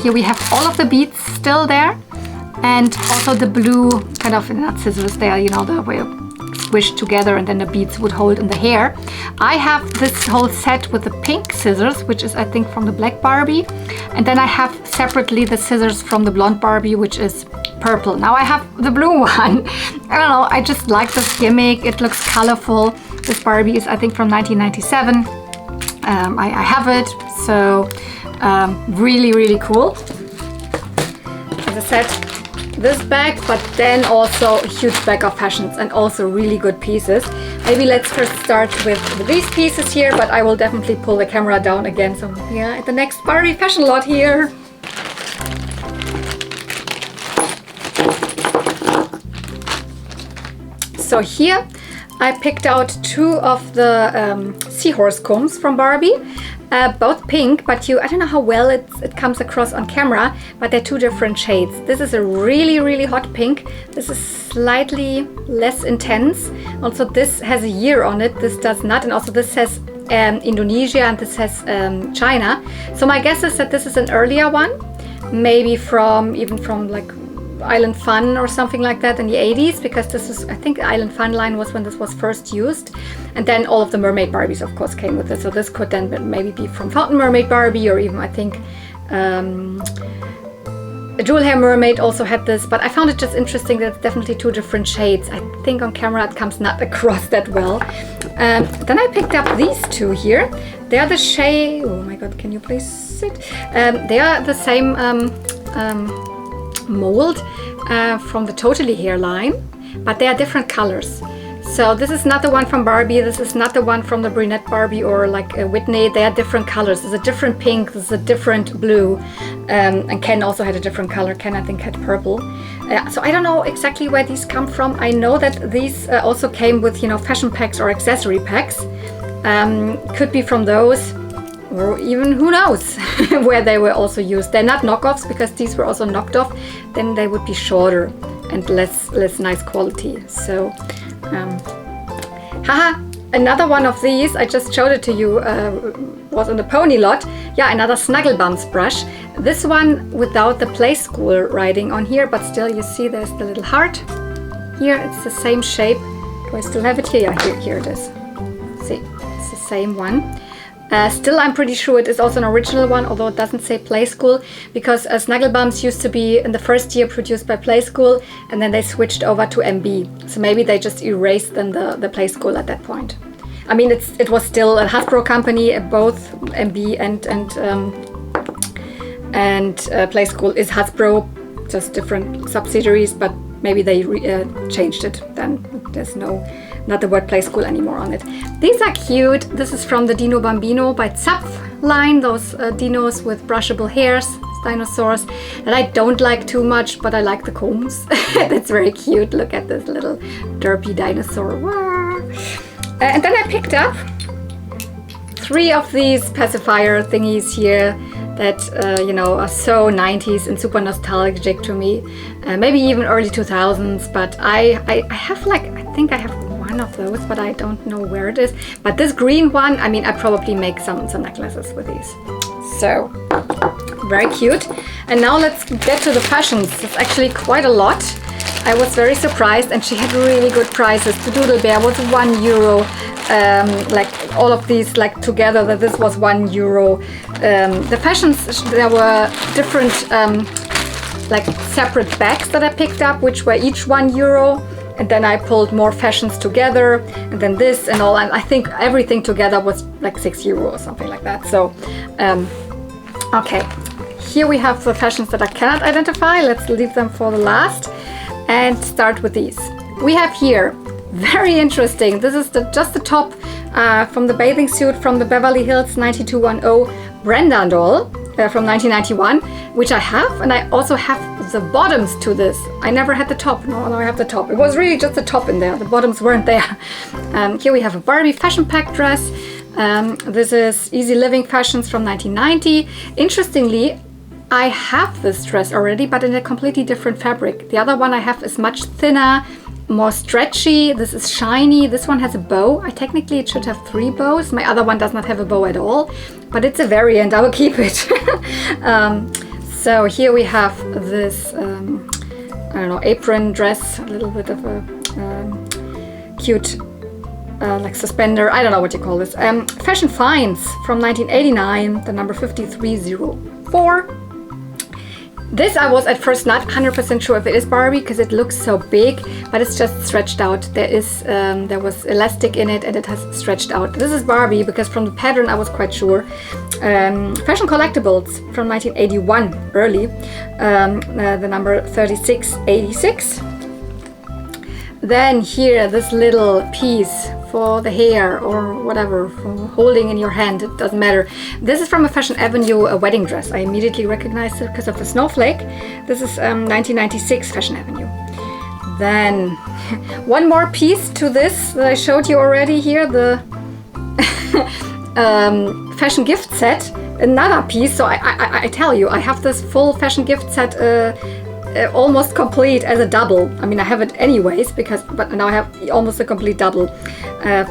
A: Here we have all of the beads still there, and also the blue kind of, not scissors there, you know, the way squished together and then the beads would hold in the hair. I have this whole set with the pink scissors, which is I think from the black Barbie, and then I have separately the scissors from the blonde Barbie, which is purple. Now I have the blue one. I don't know, I just like this gimmick. It looks colorful. This Barbie is I think from 1997. I have it, so really cool. As I said, this bag, but then also a huge bag of fashions and also really good pieces. Maybe let's first start with these pieces here, but I will definitely pull the camera down again. So yeah, at the next Barbie fashion lot here. So here I picked out 2 of the seahorse combs from Barbie. Both pink, but I don't know how well it comes across on camera, but they're 2 different shades. This is a really hot pink. This is slightly less intense. Also this has a year on it, this does not, and also this says Indonesia and this says China. So my guess is that this is an earlier one, maybe even from like Island Fun or something like that in the 80s, because this is, I think Island Fun line was when this was first used, and then all of the mermaid Barbies of course came with it. So this could then maybe be from Fountain Mermaid Barbie, or even I think a Jewel Hair Mermaid also had this, but I found it just interesting that it's definitely 2 different shades. I think on camera it comes not across that well. Then I picked up these 2 here. They are the shade, oh my god, can you please sit? They are the same mold from the Totally Hair line, but they are different colors. So this is not the one from Barbie, this is not the one from the brunette Barbie or like Whitney. They are different colors. There's a different pink, there's a different blue, and Ken also had a different color. Ken I think had purple. So I don't know exactly where these come from. I know that these also came with, you know, fashion packs or accessory packs. Could be from those, or even who knows where they were also used. They're not knockoffs, because these were also knocked off. Then they would be shorter and less nice quality. So haha, another one of these, I just showed it to you, was on the pony lot. Yeah, another Snuggle Bums brush. This one without the Play School writing on here, but still you see there's the little heart. Here it's the same shape. Do I still have it here? Yeah, here it is. See, it's the same one. Still, I'm pretty sure it is also an original one, although it doesn't say Play School, because Snuggle Bums used to be in the first year produced by Play School, and then they switched over to MB. So maybe they just erased then the Play School at that point. I mean, it was still a Hasbro company. Both MB and Play School is Hasbro, just different subsidiaries, but maybe they changed it. Then there's not the word Play School anymore on it. These are cute. This is from the Dino Bambino by Zapf line, those dinos with brushable hairs. dinosaurs that I don't like too much, but I like the combs. That's very cute. Look at this little derpy dinosaur. Wow. And then I picked up 3 of these pacifier thingies here that you know, are so 90s and super nostalgic to me. Maybe even early 2000s, but I have like, I think I have one of those, but I don't know where it is. But this green one, I mean, I probably make some necklaces with these. So, very cute. And now let's get to the fashions. It's actually quite a lot. I was very surprised, and she had really good prices. The Doodle Bear was €1. Like all of these like together, that this was €1. The fashions, there were different like separate bags that I picked up, which were each €1. And then I pulled more fashions together, and then this and all, and I think everything together was like €6 or something like that. So okay, here we have the fashions that I cannot identify. Let's leave them for the last and start with these. We have here, very interesting, this is just the top from the bathing suit from the Beverly Hills 9210 Brenda doll from 1991, which I have, and I also have the bottoms to this. I never had the top. No, I have the top. It was really just the top in there. The bottoms weren't there. Here we have a Barbie fashion pack dress. This is Easy Living Fashions from 1990. Interestingly, I have this dress already, but in a completely different fabric. The other one I have is much thinner, more stretchy. This is shiny. This one has a bow. Technically it should have 3 bows. My other one does not have a bow at all, but it's a variant. I will keep it. So here we have this, I don't know, apron dress, a little bit of a cute like suspender. I don't know what you call this. Fashion Finds from 1989, the number 5304. This I was at first not 100% sure if it is Barbie, because it looks so big, but it's just stretched out. There was elastic in it and it has stretched out. This is Barbie because from the pattern I was quite sure. Fashion Collectibles from 1981, early, the number 3686. Then here, this little piece for the hair or whatever, for holding in your hand, it doesn't matter. This is from a Fashion Avenue, a wedding dress. I immediately recognized it because of the snowflake. This is 1996 Fashion Avenue. Then one more piece to this that I showed you already here, the fashion gift set, another piece. So I tell you, I have this full fashion gift set almost complete as a double. I mean, I have it anyways, but now I have almost a complete double.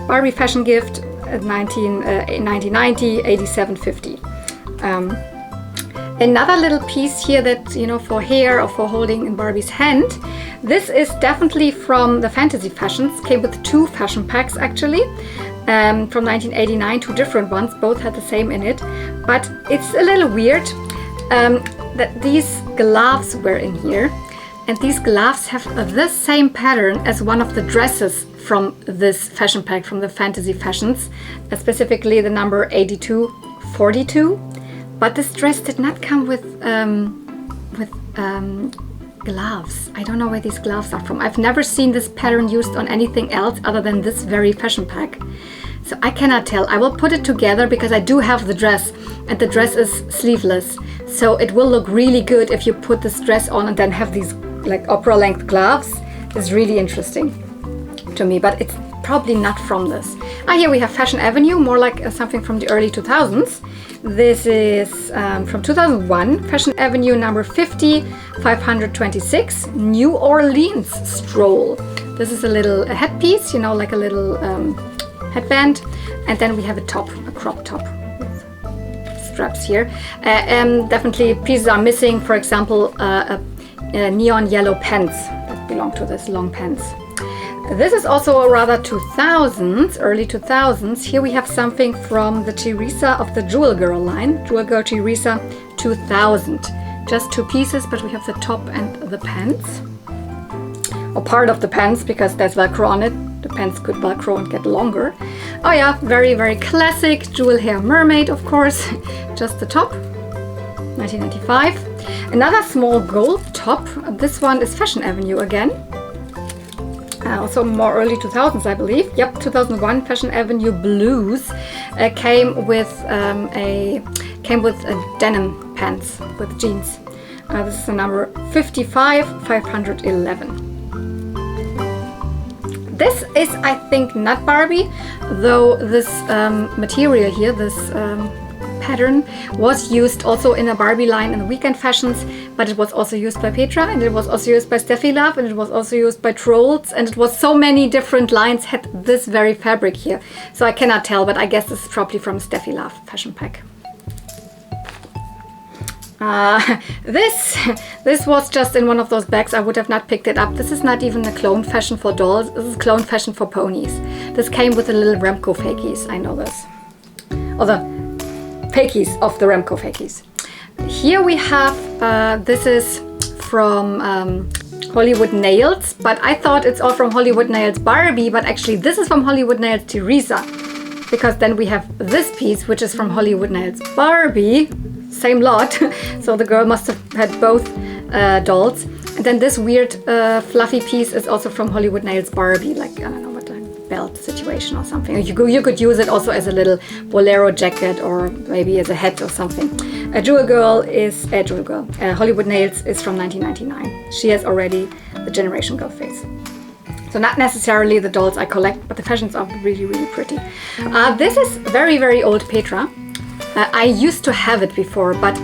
A: Barbie fashion gift, 1990, 87.50. Another little piece here that, you know, for hair or for holding in Barbie's hand. This is definitely from the Fantasy Fashions. Came with 2 fashion packs actually. From 1989, 2 different ones, both had the same in it. But it's a little weird. That these gloves were in here, and these gloves have the same pattern as one of the dresses from this fashion pack from the Fantasy Fashions, specifically the number 8242. But this dress did not come with gloves. I don't know where these gloves are from. I've never seen this pattern used on anything else other than this very fashion pack. So I cannot tell. I will put it together because I do have the dress, and the dress is sleeveless. So it will look really good if you put this dress on and then have these like opera length gloves. It's really interesting to me, but it's probably not from this. Here we have Fashion Avenue, more like something from the early 2000s. This is from 2001, Fashion Avenue number 50, 526, New Orleans stroll. This is a little headpiece, you know, like a little headband, and then we have a top, a crop top with straps here. Definitely pieces are missing, for example, neon yellow pants that belong to this long pants. This is also a rather 2000s, early 2000s. Here we have something from the Teresa of the Jewel Girl line, Jewel Girl Teresa 2000. Just 2 pieces, but we have the top and the pants, or part of the pants, because there's Velcro on it. The pants could Velcro and get longer. Oh yeah, very, very classic jewel hair mermaid, of course. Just the top, 1995. Another small gold top. This one is Fashion Avenue again. Also more early 2000s, I believe. Yep, 2001 Fashion Avenue Blues came with a denim pants with jeans. This is the number 511. This is, I think, not Barbie, though this material here, this pattern, was used also in a Barbie line in the weekend fashions, but it was also used by Petra, and it was also used by Steffi Love, and it was also used by Trolls, and it was so many different lines had this very fabric here. So I cannot tell, but I guess this is probably from Steffi Love fashion pack. This was just in one of those bags. I would have not picked it up. This is not even a clone fashion for dolls. This is clone fashion for ponies. This came with the little Remco fakies. I know this. Or the fakies of the Remco fakies. Here we have, this is from Hollywood Nails, but I thought it's all from Hollywood Nails Barbie, but actually this is from Hollywood Nails Teresa. Because then we have this piece, which is from Hollywood Nails Barbie. Same lot, so the girl must have had both dolls. And then this weird fluffy piece is also from Hollywood Nails Barbie, like, I don't know, what a belt situation or something. You could use it also as a little bolero jacket or maybe as a hat or something. Jewel Girl is Hollywood Nails is from 1999. She has already the Generation Girl face. So not necessarily the dolls I collect, but the fashions are really, really pretty. This is very, very old Petra. I used to have it before, but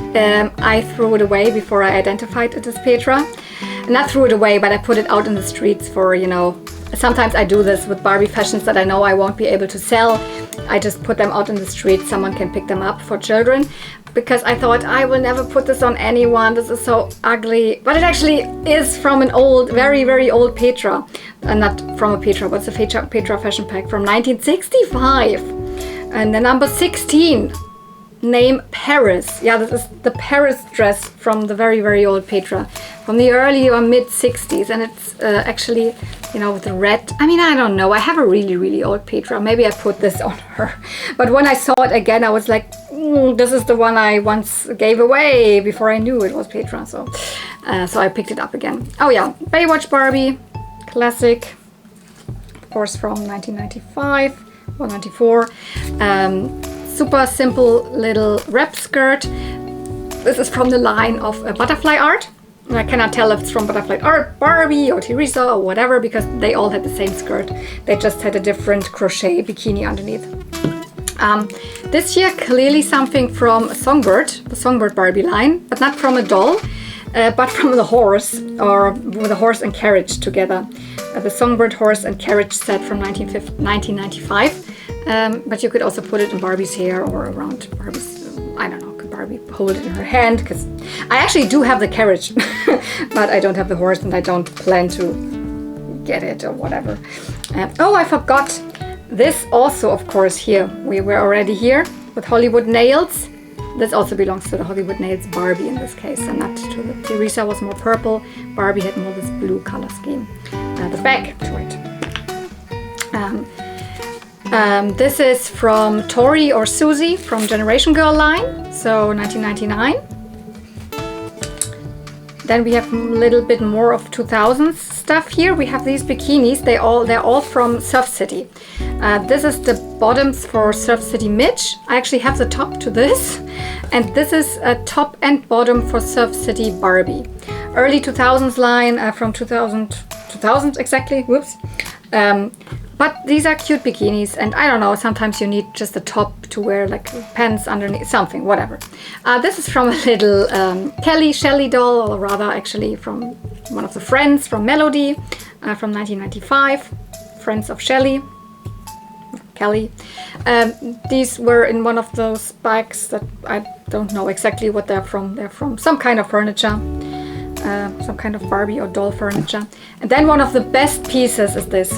A: I threw it away before I identified it as Petra. Not threw it away, but I put it out in the streets for, you know, sometimes I do this with Barbie fashions that I know I won't be able to sell. I just put them out in the street, someone can pick them up for children. Because I thought, I will never put this on anyone, this is so ugly. But it actually is from an old, very, very old Petra. Not from a Petra, but it's a Petra fashion pack from 1965. And the number 16. Name Paris. Yeah, this is the Paris dress from the very, very old Petra, from the early or mid 60s, and it's actually, you know, with the red. I mean, I don't know. I have a really, really old Petra. Maybe I put this on her, but when I saw it again, I was like, this is the one I once gave away before I knew it was Petra. So, so I picked it up again. Oh yeah, Baywatch Barbie, classic, of course, from 1995 or 94. Super simple little wrap skirt. This is from the line of Butterfly Art. I cannot tell if it's from Butterfly Art, Barbie or Teresa or whatever, because they all had the same skirt. They just had a different crochet bikini underneath. This here clearly something from Songbird, the Songbird Barbie line, but not from a doll, but from the horse, or with a horse and carriage together. The Songbird horse and carriage set from 1995. But you could also put it in Barbie's hair or around Barbie's, I don't know, could Barbie hold it in her hand? Because I actually do have the carriage, but I don't have the horse and I don't plan to get it or whatever. Oh, I forgot. This also, of course, here. We were already here with Hollywood Nails. This also belongs to the Hollywood Nails Barbie in this case, and not to the Teresa was more purple. Barbie had more this blue color scheme. The back to it. This is from Tori or Susie from Generation Girl line, so 1999. Then we have a little bit more of 2000s stuff here. We have these bikinis. They're all from Surf City. This is the bottoms for Surf City Midge. I actually have the top to this, and this is a top and bottom for Surf City Barbie. Early 2000s line from 2000 exactly. Whoops. But these are cute bikinis, and I don't know, sometimes you need just a top to wear, like pants underneath, something, whatever. This is from a little Kelly Shelley doll, or rather actually from one of the friends from Melody from 1995, Friends of Shelley, Kelly. These were in one of those bags that I don't know exactly what they're from. They're from some kind of furniture. Some kind of Barbie or doll furniture. And then one of the best pieces is this.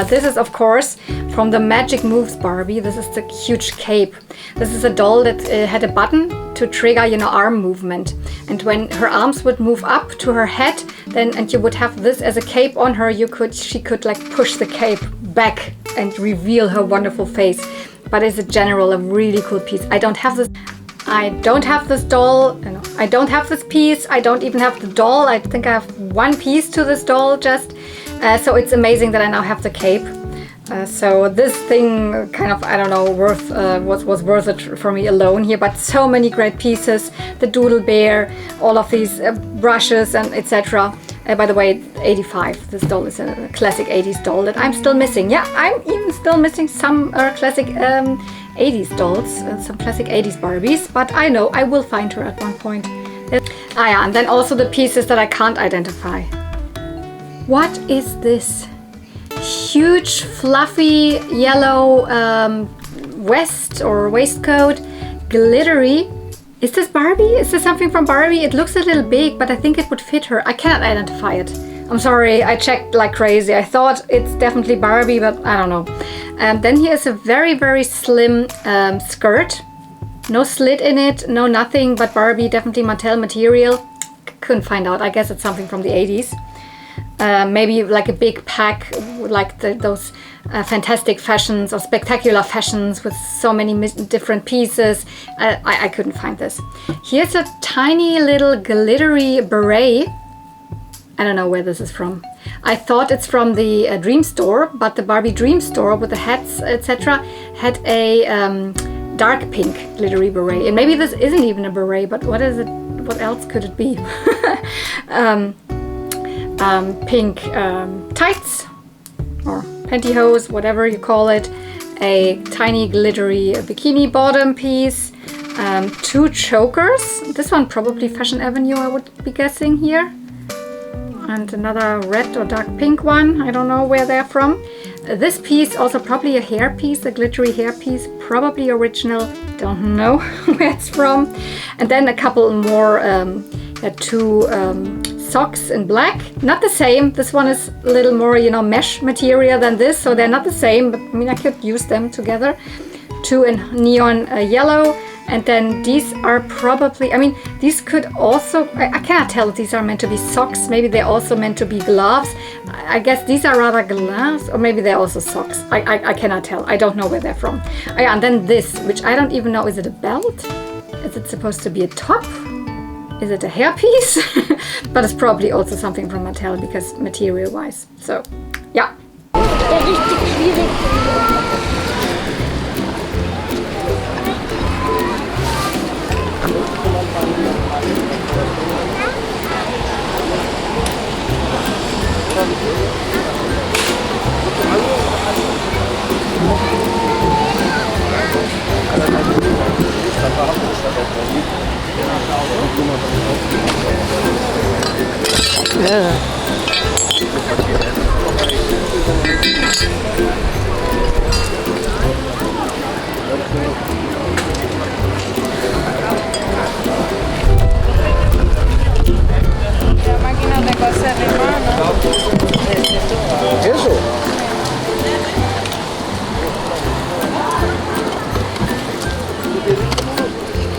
A: This is, of course, from the Magic Moves Barbie. This is the huge cape. This is a doll that had a button to trigger, you know, arm movement. And when her arms would move up to her head, then and you would have this as a cape on her, she could like push the cape back and reveal her wonderful face. But as a general, a really cool piece. I don't have this doll, I don't have this piece, I don't even have the doll. I think I have one piece to this doll just. So it's amazing that I now have the cape. So this thing kind of, I don't know, was worth it for me alone here, but so many great pieces. The Doodle Bear, all of these brushes and etc. By the way, 85. This doll is a classic 80s doll that I'm still missing. Yeah, I'm even still missing some classic 80s dolls, some classic 80s Barbies, but I know I will find her at one point. Ah yeah, and then also the pieces that I can't identify. What is this? Huge fluffy yellow vest or waistcoat, glittery. Is this Barbie? Is this something from Barbie? It looks a little big, but I think it would fit her. I cannot identify it. I'm sorry, I checked like crazy. I thought it's definitely Barbie, but I don't know. Then here's a very, very slim skirt. No slit in it, no nothing, but Barbie, definitely Mattel material. Couldn't find out. I guess it's something from the 80s. Maybe like a big pack, like those fantastic fashions or spectacular fashions with so many different pieces. I couldn't find this. Here's a tiny little glittery beret. I don't know where this is from. I thought it's from the Dream Store, but the Barbie Dream Store with the hats, etc. had a dark pink glittery beret. And maybe this isn't even a beret, but what is it? What else could it be? Pink tights or pantyhose, whatever you call it, a tiny glittery bikini bottom piece, 2 chokers. This one probably Fashion Avenue, I would be guessing here, and another red or dark pink one. I don't know where they're from. This piece also probably a hair piece, a glittery hair piece, probably original. Don't know where it's from. And then a couple more, 2 socks in black, not the same. This one is a little more, you know, mesh material than this, so they're not the same, but I mean, I could use them together. 2 in neon yellow, and then these are probably, I mean, these could also, I cannot tell if these are meant to be socks. Maybe they're also meant to be gloves. I guess these are rather gloves, or maybe they're also socks. I cannot tell. I don't know where they're from. Oh, yeah, and then this, which I don't even know, is it a belt? Is it supposed to be a top? Is it a hairpiece? But it's probably also something from Mattel because material-wise. So, yeah.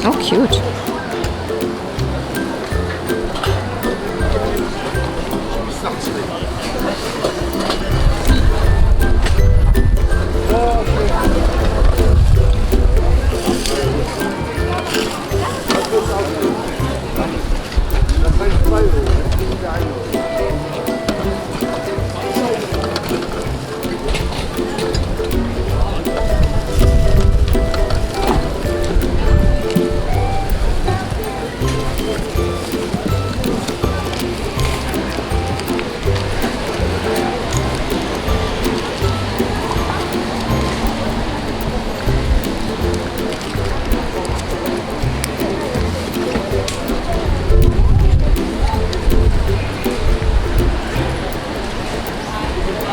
B: Oh, cute.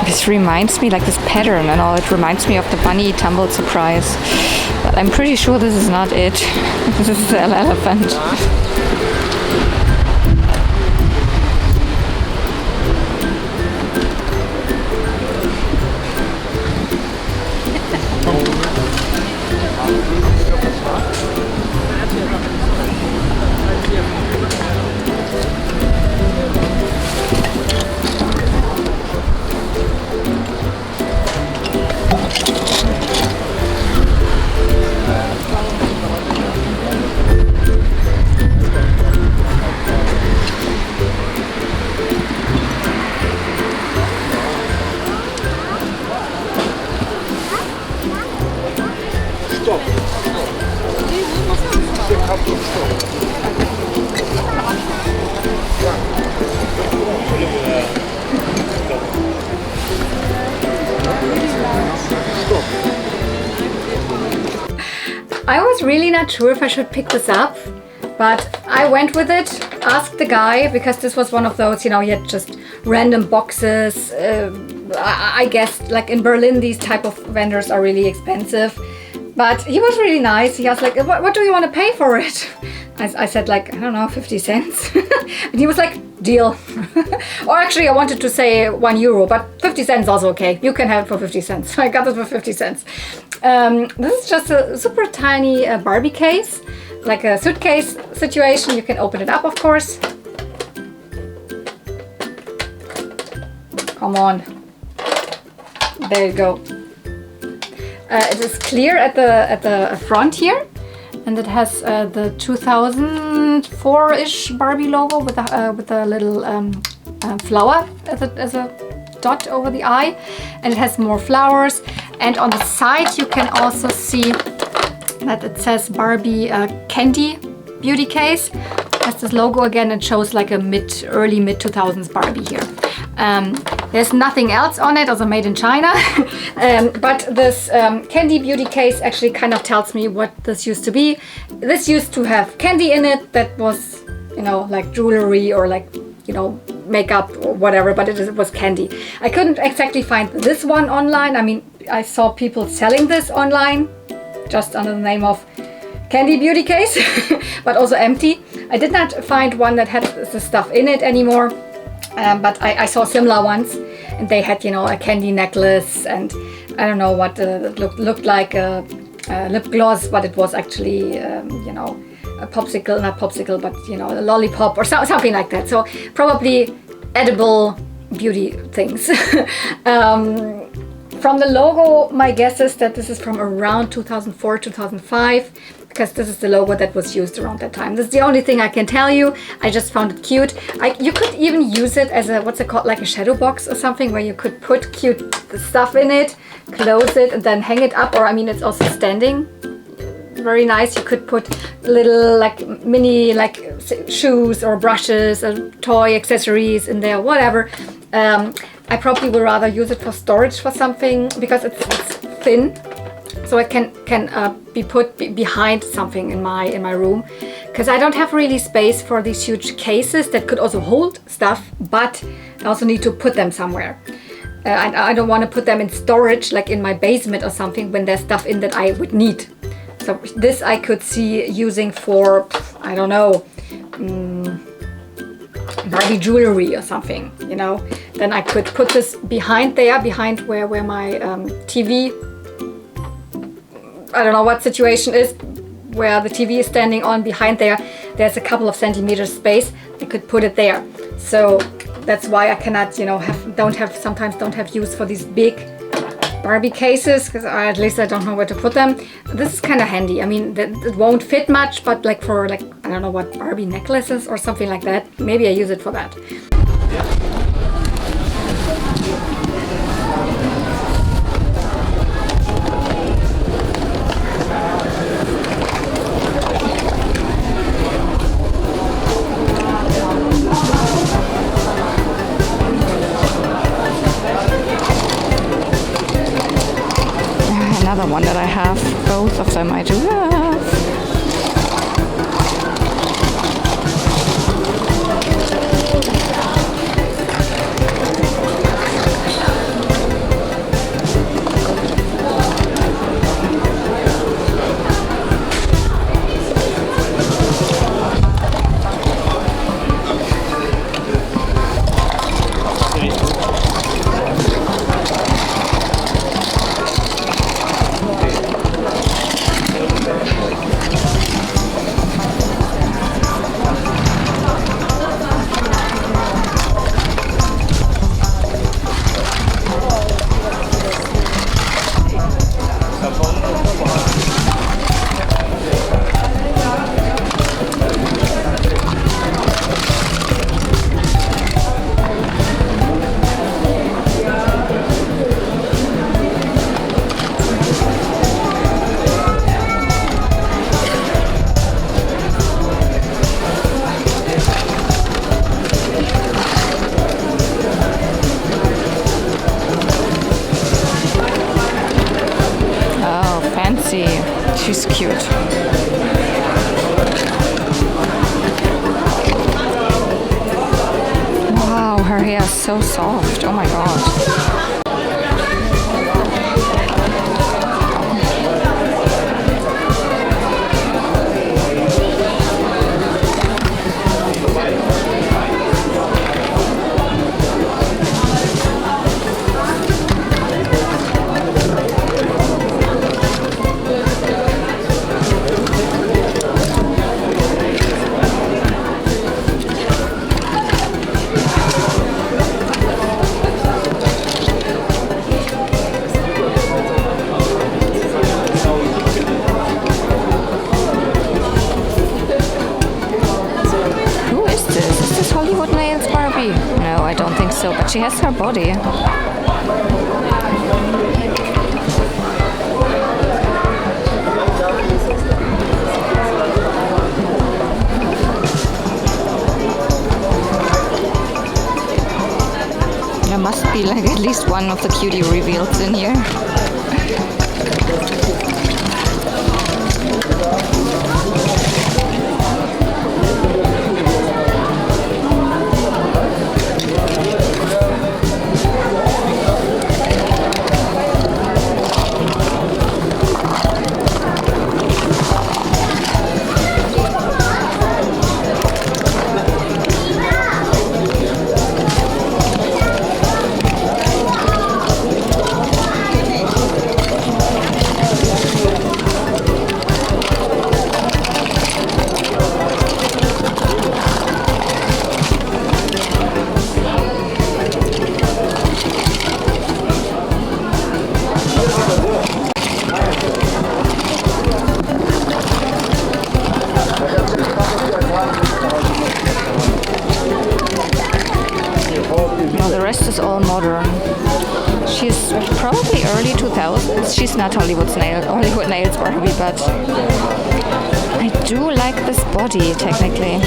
B: This reminds me, like this pattern and all, it reminds me of the bunny tumbled surprise. But I'm pretty sure this is not it. This is an elephant.
A: I was really not sure if I should pick this up, but I went with it, asked the guy, because this was one of those, you know, he had just random boxes. I guess like in Berlin, these type of vendors are really expensive. But he was really nice. He was like, what do you want to pay for it? I said like, I don't know, 50 cents. And he was like, deal. Or actually I wanted to say €1, but 50 cents also okay. You can have it for 50 cents. So I got it for 50 cents. This is just a super tiny Barbie case, like a suitcase situation. You can open it up, of course. Come on. There you go. It is clear at the front here, and it has the 2004-ish Barbie logo with a little flower as a dot over the eye, and it has more flowers. And on the side you can also see that it says Barbie candy beauty case. It has this logo again and shows like a early mid 2000s Barbie here. There's nothing else on it, also made in China. But this candy beauty case actually kind of tells me what this used to be. This used to have candy in it that was, you know, like jewelry or like, you know, makeup or whatever, but it was candy. I couldn't exactly find this one online. I mean, I saw people selling this online just under the name of candy beauty case, but also empty. I did not find one that had the stuff in it anymore. But I saw similar ones, and they had, you know, a candy necklace, and I don't know what looked like a lip gloss, but it was actually, you know, a popsicle, not popsicle, but, you know, a lollipop or something like that. So probably edible beauty things. From the logo, my guess is that this is from around 2004, 2005. Because this is the logo that was used around that time. This is the only thing I can tell you. I just found it cute. You could even use it as a, what's it called, like a shadow box or something, where you could put cute stuff in it, close it, and then hang it up. Or I mean, it's also standing. Very nice. You could put little like mini like shoes or brushes or toy accessories in there, whatever. I probably would rather use it for storage for something because it's thin. So it can be put behind something in my room, because I don't have really space for these huge cases that could also hold stuff, but I also need to put them somewhere. I don't want to put them in storage like in my basement or something when there's stuff in that I would need. So this I could see using for, I don't know, Barbie jewelry or something, you know. Then I could put this behind there, behind where my TV, I don't know what situation is, where the TV is standing on. Behind there, there's a couple of centimeters space. I could put it there. So that's why I cannot, you know, sometimes don't have use for these big Barbie cases, because at least I don't know where to put them. This is kind of handy. I mean, it won't fit much, but like for like, I don't know what, Barbie necklaces or something like that, maybe I use it for that.
B: Another one that I have. Both of them I do have. She's cute. Wow, her hair is so soft. Oh my god. Barbie? No, I don't think so, but she has her body. There must be like at least one of the cutie reveals in here. Is all modern. She's probably early 2000s. She's not Hollywood Nails Barbie, but I do like this body technically.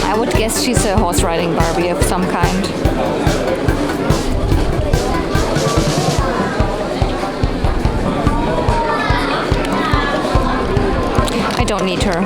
B: I would guess she's a horse riding Barbie of some kind. I don't need her.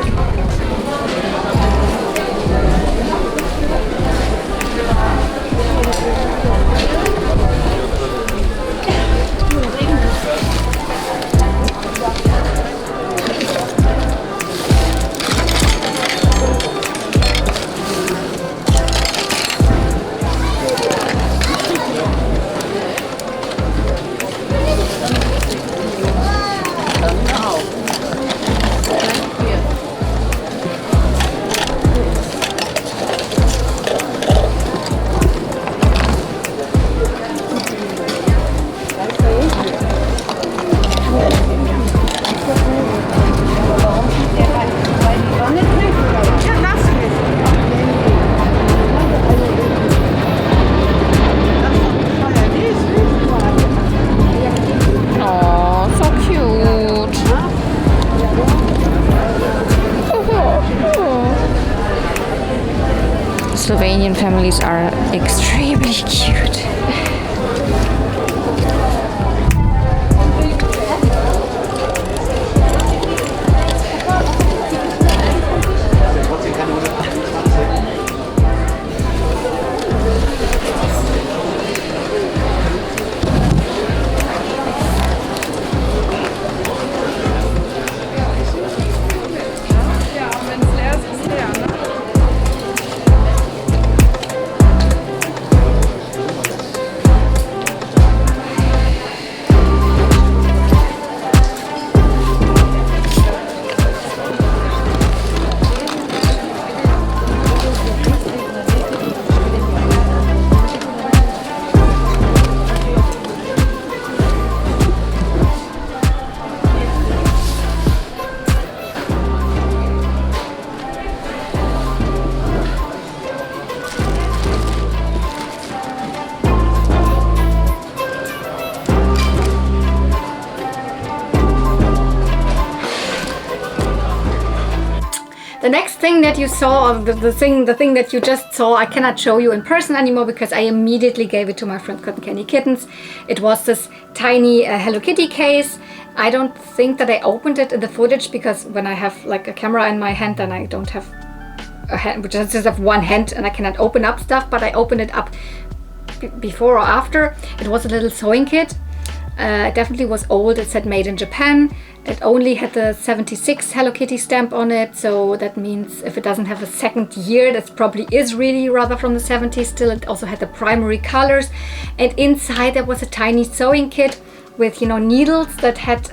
A: The next thing that you saw, the thing that you just saw, I cannot show you in person anymore because I immediately gave it to my friend Cotton Candy Kittens. It was this tiny Hello Kitty case. I don't think that I opened it in the footage because when I have like a camera in my hand, then I don't have a hand, which I just have one hand and I cannot open up stuff, but I opened it up before or after. It was a little sewing kit. It definitely was old. It said made in Japan. It only had the 76 Hello Kitty stamp on it, so that means if it doesn't have a second year, that probably is really rather from the 70s still. It also had the primary colors, and inside there was a tiny sewing kit with, you know, needles that had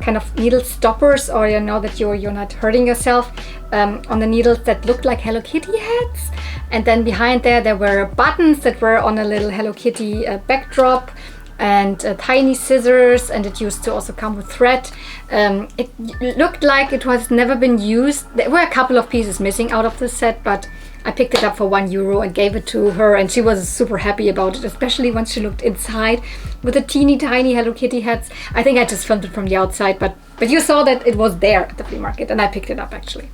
A: kind of needle stoppers, or, you know, that you're not hurting yourself on the needles that looked like Hello Kitty heads. And then behind there were buttons that were on a little Hello Kitty backdrop, and tiny scissors, and it used to also come with thread. It looked like it was never been used. There were a couple of pieces missing out of the set, but I picked it up for €1 and gave it to her, and she was super happy about it, especially once she looked inside with the teeny tiny Hello Kitty heads. I think I just filmed it from the outside, but you saw that it was there at the flea market, and I picked it up actually.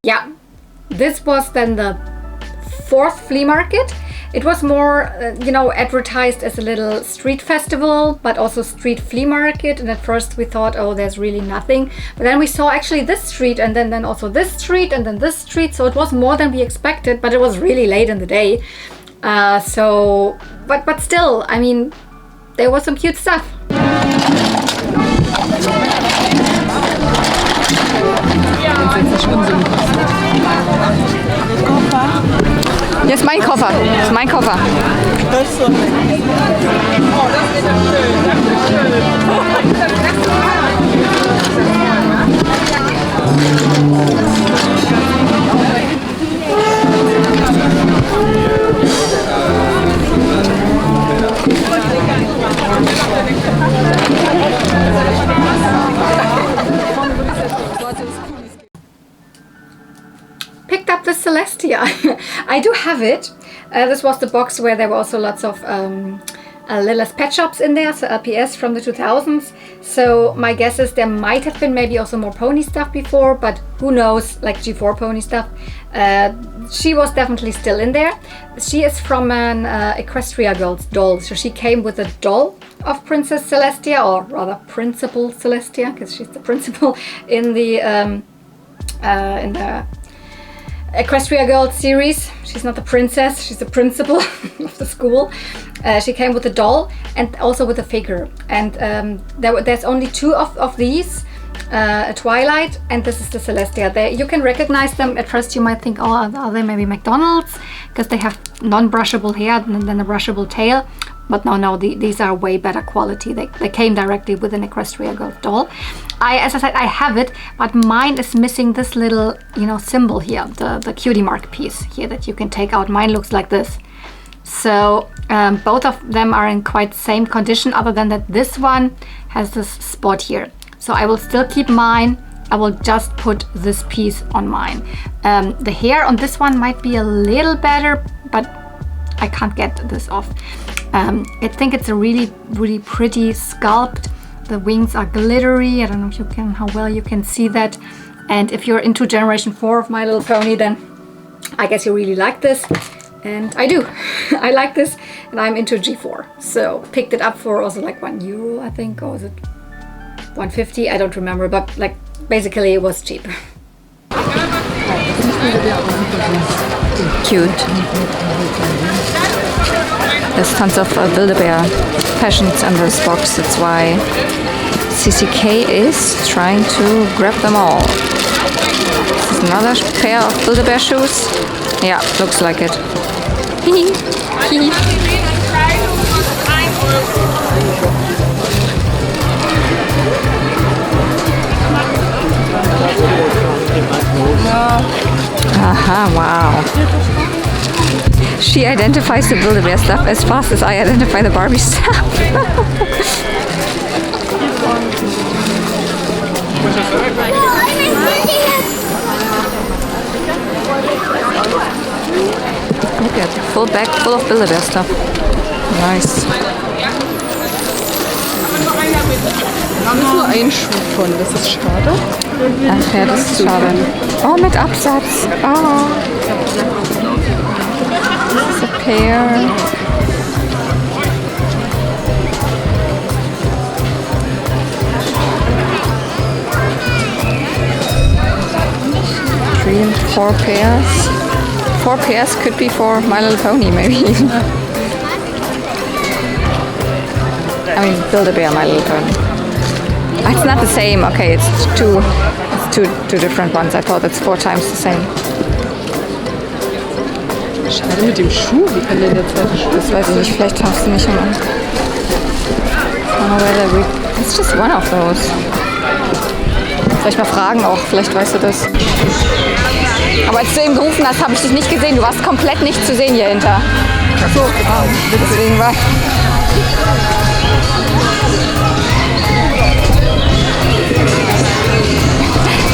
A: Yeah, this was then the 4th flea market. It was more, you know, advertised as a little street festival, but also street flea market. And at first we thought, oh, there's really nothing. But then we saw actually this street, and then also this street, and then this street. So it was more than we expected, but it was really late in the day. But still, I mean, there was some cute stuff.
B: Hier ist mein Koffer. Das ist mein Koffer.
A: Picked up the Celestia. I do have it. This was the box where there were also lots of Lilla's Pet Shops in there, so LPS from the 2000s. So my guess is there might have been maybe also more pony stuff before, but who knows, like G4 pony stuff. She was definitely still in there. She is from an Equestria Girls doll, so she came with a doll of Princess Celestia, or rather Principal Celestia, because she's the principal in the Equestria Girls series. She's not the princess, she's the principal of the school. She came with a doll and also with a figure. And there's only 2 of these, a Twilight, and this is the Celestia. You can recognize them. At first you might think, oh, are they maybe McDonald's? Because they have non-brushable hair and then a brushable tail. But no, these are way better quality. They came directly with an Equestria Girls doll. As I said, I have it, but mine is missing this little, you know, symbol here, the cutie mark piece here that you can take out. Mine looks like this. So both of them are in quite same condition, other than that this one has this spot here. So I will still keep mine. I will just put this piece on mine. The hair on this one might be a little better, but I can't get this off. I think it's a really, really pretty sculpt. The wings are glittery. I don't know if you can, how well you can see that. And if you're into generation 4 of My Little Pony, then I guess you really like this. And I do. I like this, and I'm into G4. So picked it up for also like €1, I think, or was it 150? I don't remember, but like basically it was cheap.
B: Cute. There's tons of Doodle Bear fashions in this box. That's why CCK is trying to grab them all. This is another pair of Doodle Bear shoes. Yeah, looks like it. Aha, wow. She identifies the Doodle Bear stuff as fast as I identify the Barbie stuff. look at full bag full of Build-A-Bear stuff. Nice.
C: Da ist nur ein Schuh von, das ist schade.
B: Ach ja, das ist schade. Oh, mit Absatz. Oh. Das ist a pair. Three and 4 pairs. 4 pairs could be for My Little Pony, maybe even. I mean, Build-A-Bear, My Little Pony. It's not the same. Okay, it's two different ones. I thought it's 4 times the same.
C: Schade mit dem Schuh, wie kann denn der zweite Schuh?
B: Das weiß ich nicht. Vielleicht hast du nicht immer. It's just one of those. Soll ich mal fragen auch? Vielleicht weißt du das. Aber als du eben gerufen hast, habe ich dich nicht gesehen. Du warst komplett nicht zu sehen hier hinter. Ach so, deswegen war.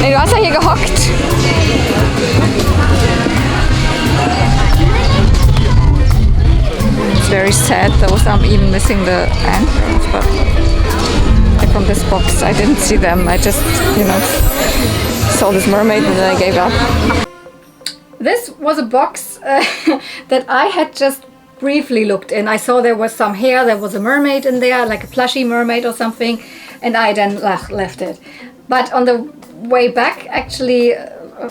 B: Nee, du hast ja hier gehockt. It's very sad. Those I'm even missing the antlers, but from this box I didn't see them. I just, saw this mermaid and then I gave up.
A: This was a box that I had just briefly looked in. I saw there was some hair, there was a mermaid in there, like a plushy mermaid or something, and I then left it. But on the way back, actually,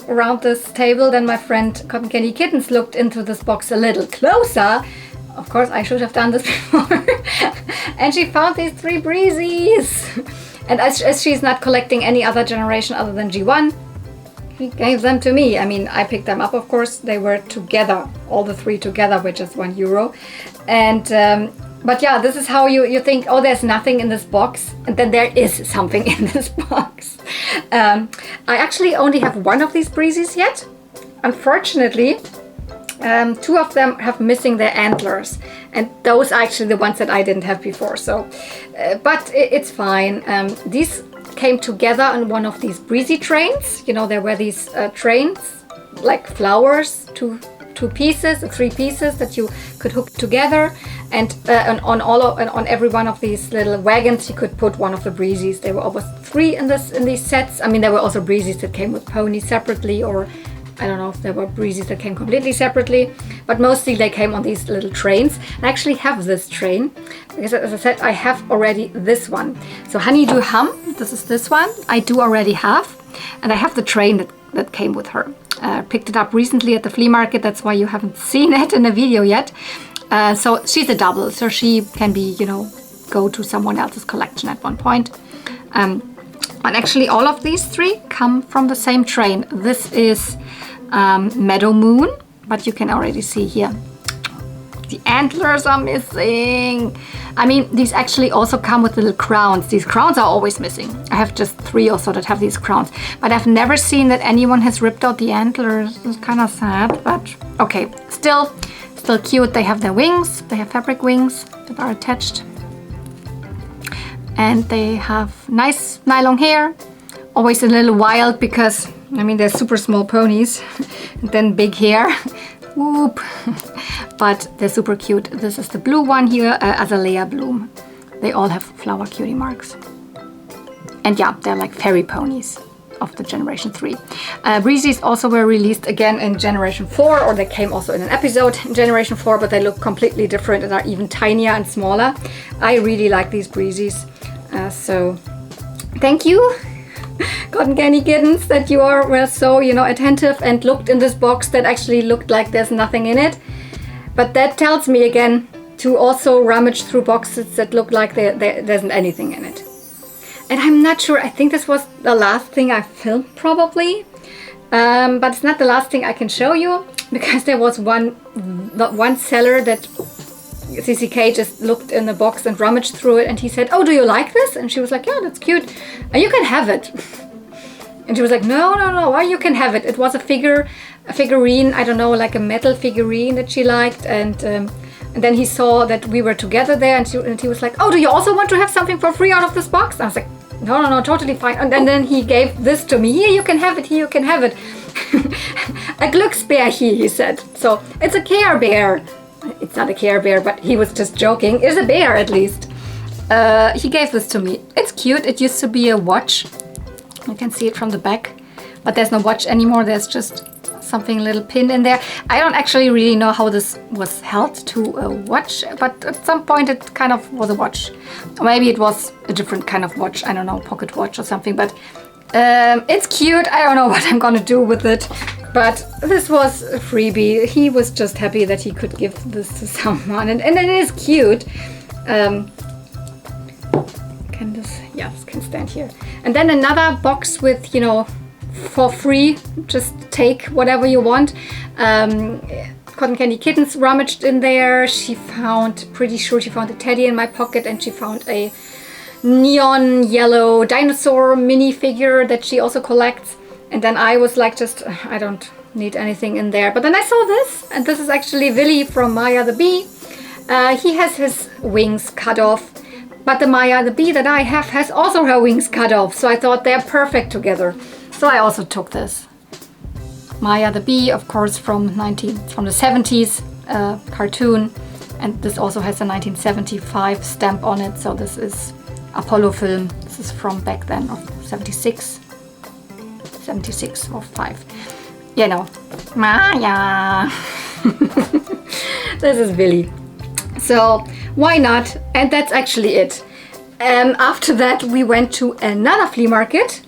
A: around this table, then my friend Cotton Candy Kittens looked into this box a little closer. Of course, I should have done this before. And she found these 3 breezies. And as she's not collecting any other generation other than G1, he gave them to me. I mean, I picked them up, of course. They were together, all the 3 together, which is €1. And but yeah, this is how you think, oh, there's nothing in this box, and then there is something in this box. I actually only have 1 of these breezies yet. Unfortunately, 2 of them have missing their antlers, and those are actually the ones that I didn't have before. So, but it's fine. These came together on one of these breezy trains. There were these trains, like flowers, 2 pieces, 3 pieces that you could hook together, and on every one of these little wagons you could put one of the breezies. There were almost 3 in these sets. I mean, there were also breezies that came with ponies separately, or I don't know if there were breezies that came completely separately, but mostly they came on these little trains. I actually have this train because, as I said, I have already this one. So Honeydew Hum, this is this one, I do already have, and I have the train that came with her. Picked it up recently at the flea market, that's why you haven't seen it in the video yet. So she's a double, so she can be, go to someone else's collection at one point. But actually all of these 3 come from the same train. This is Meadow Moon, but you can already see here the antlers are missing. I mean, these actually also come with little crowns. These crowns are always missing. I have just 3 or so that have these crowns, but I've never seen that anyone has ripped out the antlers. It's kind of sad, but okay, still cute. They have their wings, they have fabric wings that are attached, and they have nice nylon hair. Always a little wild because, I mean, they're super small ponies, and then big hair. Whoop. But they're super cute. This is the blue one here, Azalea Bloom. They all have flower cutie marks. And yeah, they're like fairy ponies of the Generation 3. Breezies also were released again in Generation 4, or they came also in an episode in Generation 4, but they look completely different and are even tinier and smaller. I really like these breezies. So thank you, Cotton Candy Kittens, that you were so, attentive and looked in this box that actually looked like there's nothing in it. But that tells me again to also rummage through boxes that look like there isn't anything in it. And I'm not sure, I think this was the last thing I filmed probably. But it's not the last thing I can show you, because there was one seller that CCK just looked in the box and rummaged through it, and he said, "Oh, do you like this?" And she was like, "Yeah, that's cute. You can have it." And she was like, "No, why you can have it?" It was a figurine, I don't know, like a metal figurine that she liked, and then he saw that we were together there, and he was like, "Oh, do you also want to have something for free out of this box?" And I was like, No, totally fine. And then he gave this to me. Here, you can have it. Here, you can have it. A Glücksbär, he said. So it's a Care Bear. It's not a Care Bear, but he was just joking. It's a bear, at least. He gave this to me. It's cute. It used to be a watch. You can see it from the back. But there's no watch anymore. There's just something, a little pin in there. I don't actually really know how this was held to a watch, but at some point it kind of was a watch. Or maybe it was a different kind of watch. I don't know, pocket watch or something. But it's cute. I don't know what I'm gonna do with it. But this was a freebie. He was just happy that he could give this to someone. And it is cute. Can this, yeah, this can stand here. And then another box with, you know, for free, just take whatever you want. Cotton Candy Kittens rummaged in there. She found, pretty sure she found a teddy in my pocket, and she found a neon yellow dinosaur minifigure that she also collects. And then I was like, just, I don't need anything in there. But then I saw this, and this is actually Willy from Maya the Bee. He has his wings cut off, but the Maya the Bee that I have has also her wings cut off. So I thought they're perfect together. So I also took this. Maya the Bee, of course, from the 70s cartoon. And this also has a 1975 stamp on it. So this is Apollo film. This is from back then of 76 or 5. You know, Maya. This is Willy. So why not? And that's actually it. After that we went to another flea market.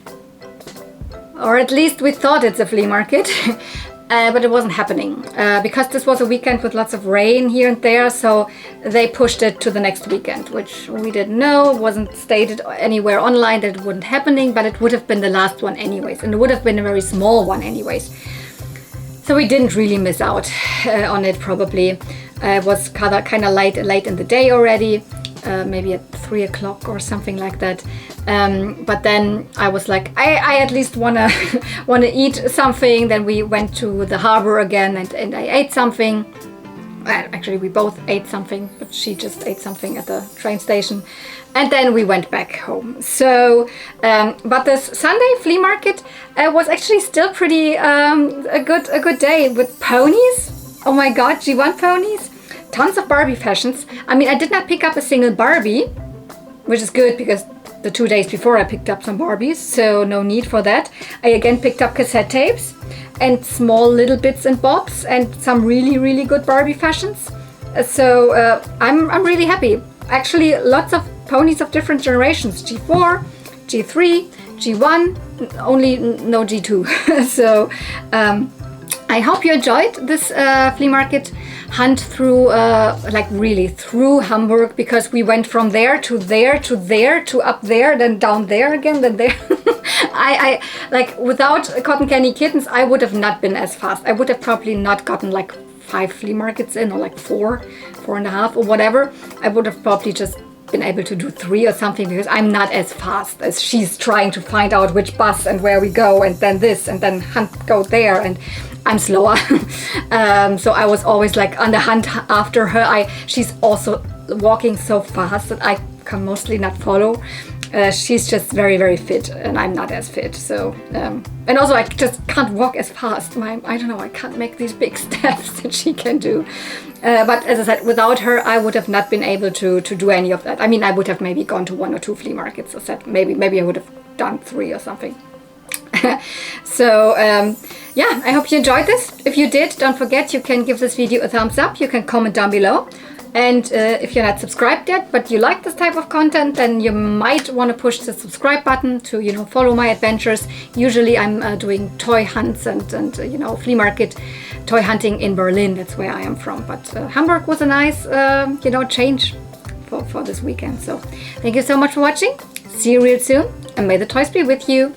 A: Or at least we thought it's a flea market. But it wasn't happening. Because this was a weekend with lots of rain here and there. So they pushed it to the next weekend. Which we didn't know. It wasn't stated anywhere online that it wasn't happening. But it would have been the last one anyways. And it would have been a very small one anyways. So we didn't really miss out on it probably. It was kind of late in the day already, maybe at 3 o'clock or something like that. But then I was like, I at least wanna eat something. Then we went to the harbor again, and I ate something. Actually, we both ate something, but she just ate something at the train station. And then we went back home. So, but this Sunday flea market was actually still pretty a good day with ponies. Oh my God, G1 ponies. Tons of Barbie fashions. I mean, I did not pick up a single Barbie, which is good because the 2 days before I picked up some Barbies, so no need for that. I again picked up cassette tapes and small little bits and bobs and some really good Barbie fashions. So I'm really happy. Actually, lots of ponies of different generations. G4, G3, G1, only no G2. So I hope you enjoyed this flea market hunt through, like really through Hamburg, because we went from there to there to there to up there, then down there again, then there. I like, without Cotton Candy Kittens, I would have not been as fast. I would have probably not gotten like 5 flea markets in, or like 4.5 or whatever. I would have probably just been able to do 3 or something, because I'm not as fast as she's trying to find out which bus and where we go, and then this and then hunt, go there, and I'm slower. So I was always like on the hunt after her. She's also walking so fast that I can mostly not follow. She's just very fit, and I'm not as fit. So and also I just can't walk as fast. I don't know, I can't make these big steps that she can do. But as I said, without her, I would have not been able to do any of that. I mean, I would have maybe gone to 1 or 2 flea markets, or said maybe I would have done 3 or something. So yeah, I hope you enjoyed this. If you did, don't forget, you can give this video a thumbs up. You can comment down below. And if you're not subscribed yet, but you like this type of content, then you might want to push the subscribe button to, you know, follow my adventures. Usually I'm doing toy hunts and you know, flea market toy hunting in Berlin. That's where I am from. But Hamburg was a nice, you know, change for this weekend. So thank you so much for watching. See you real soon, and may the toys be with you.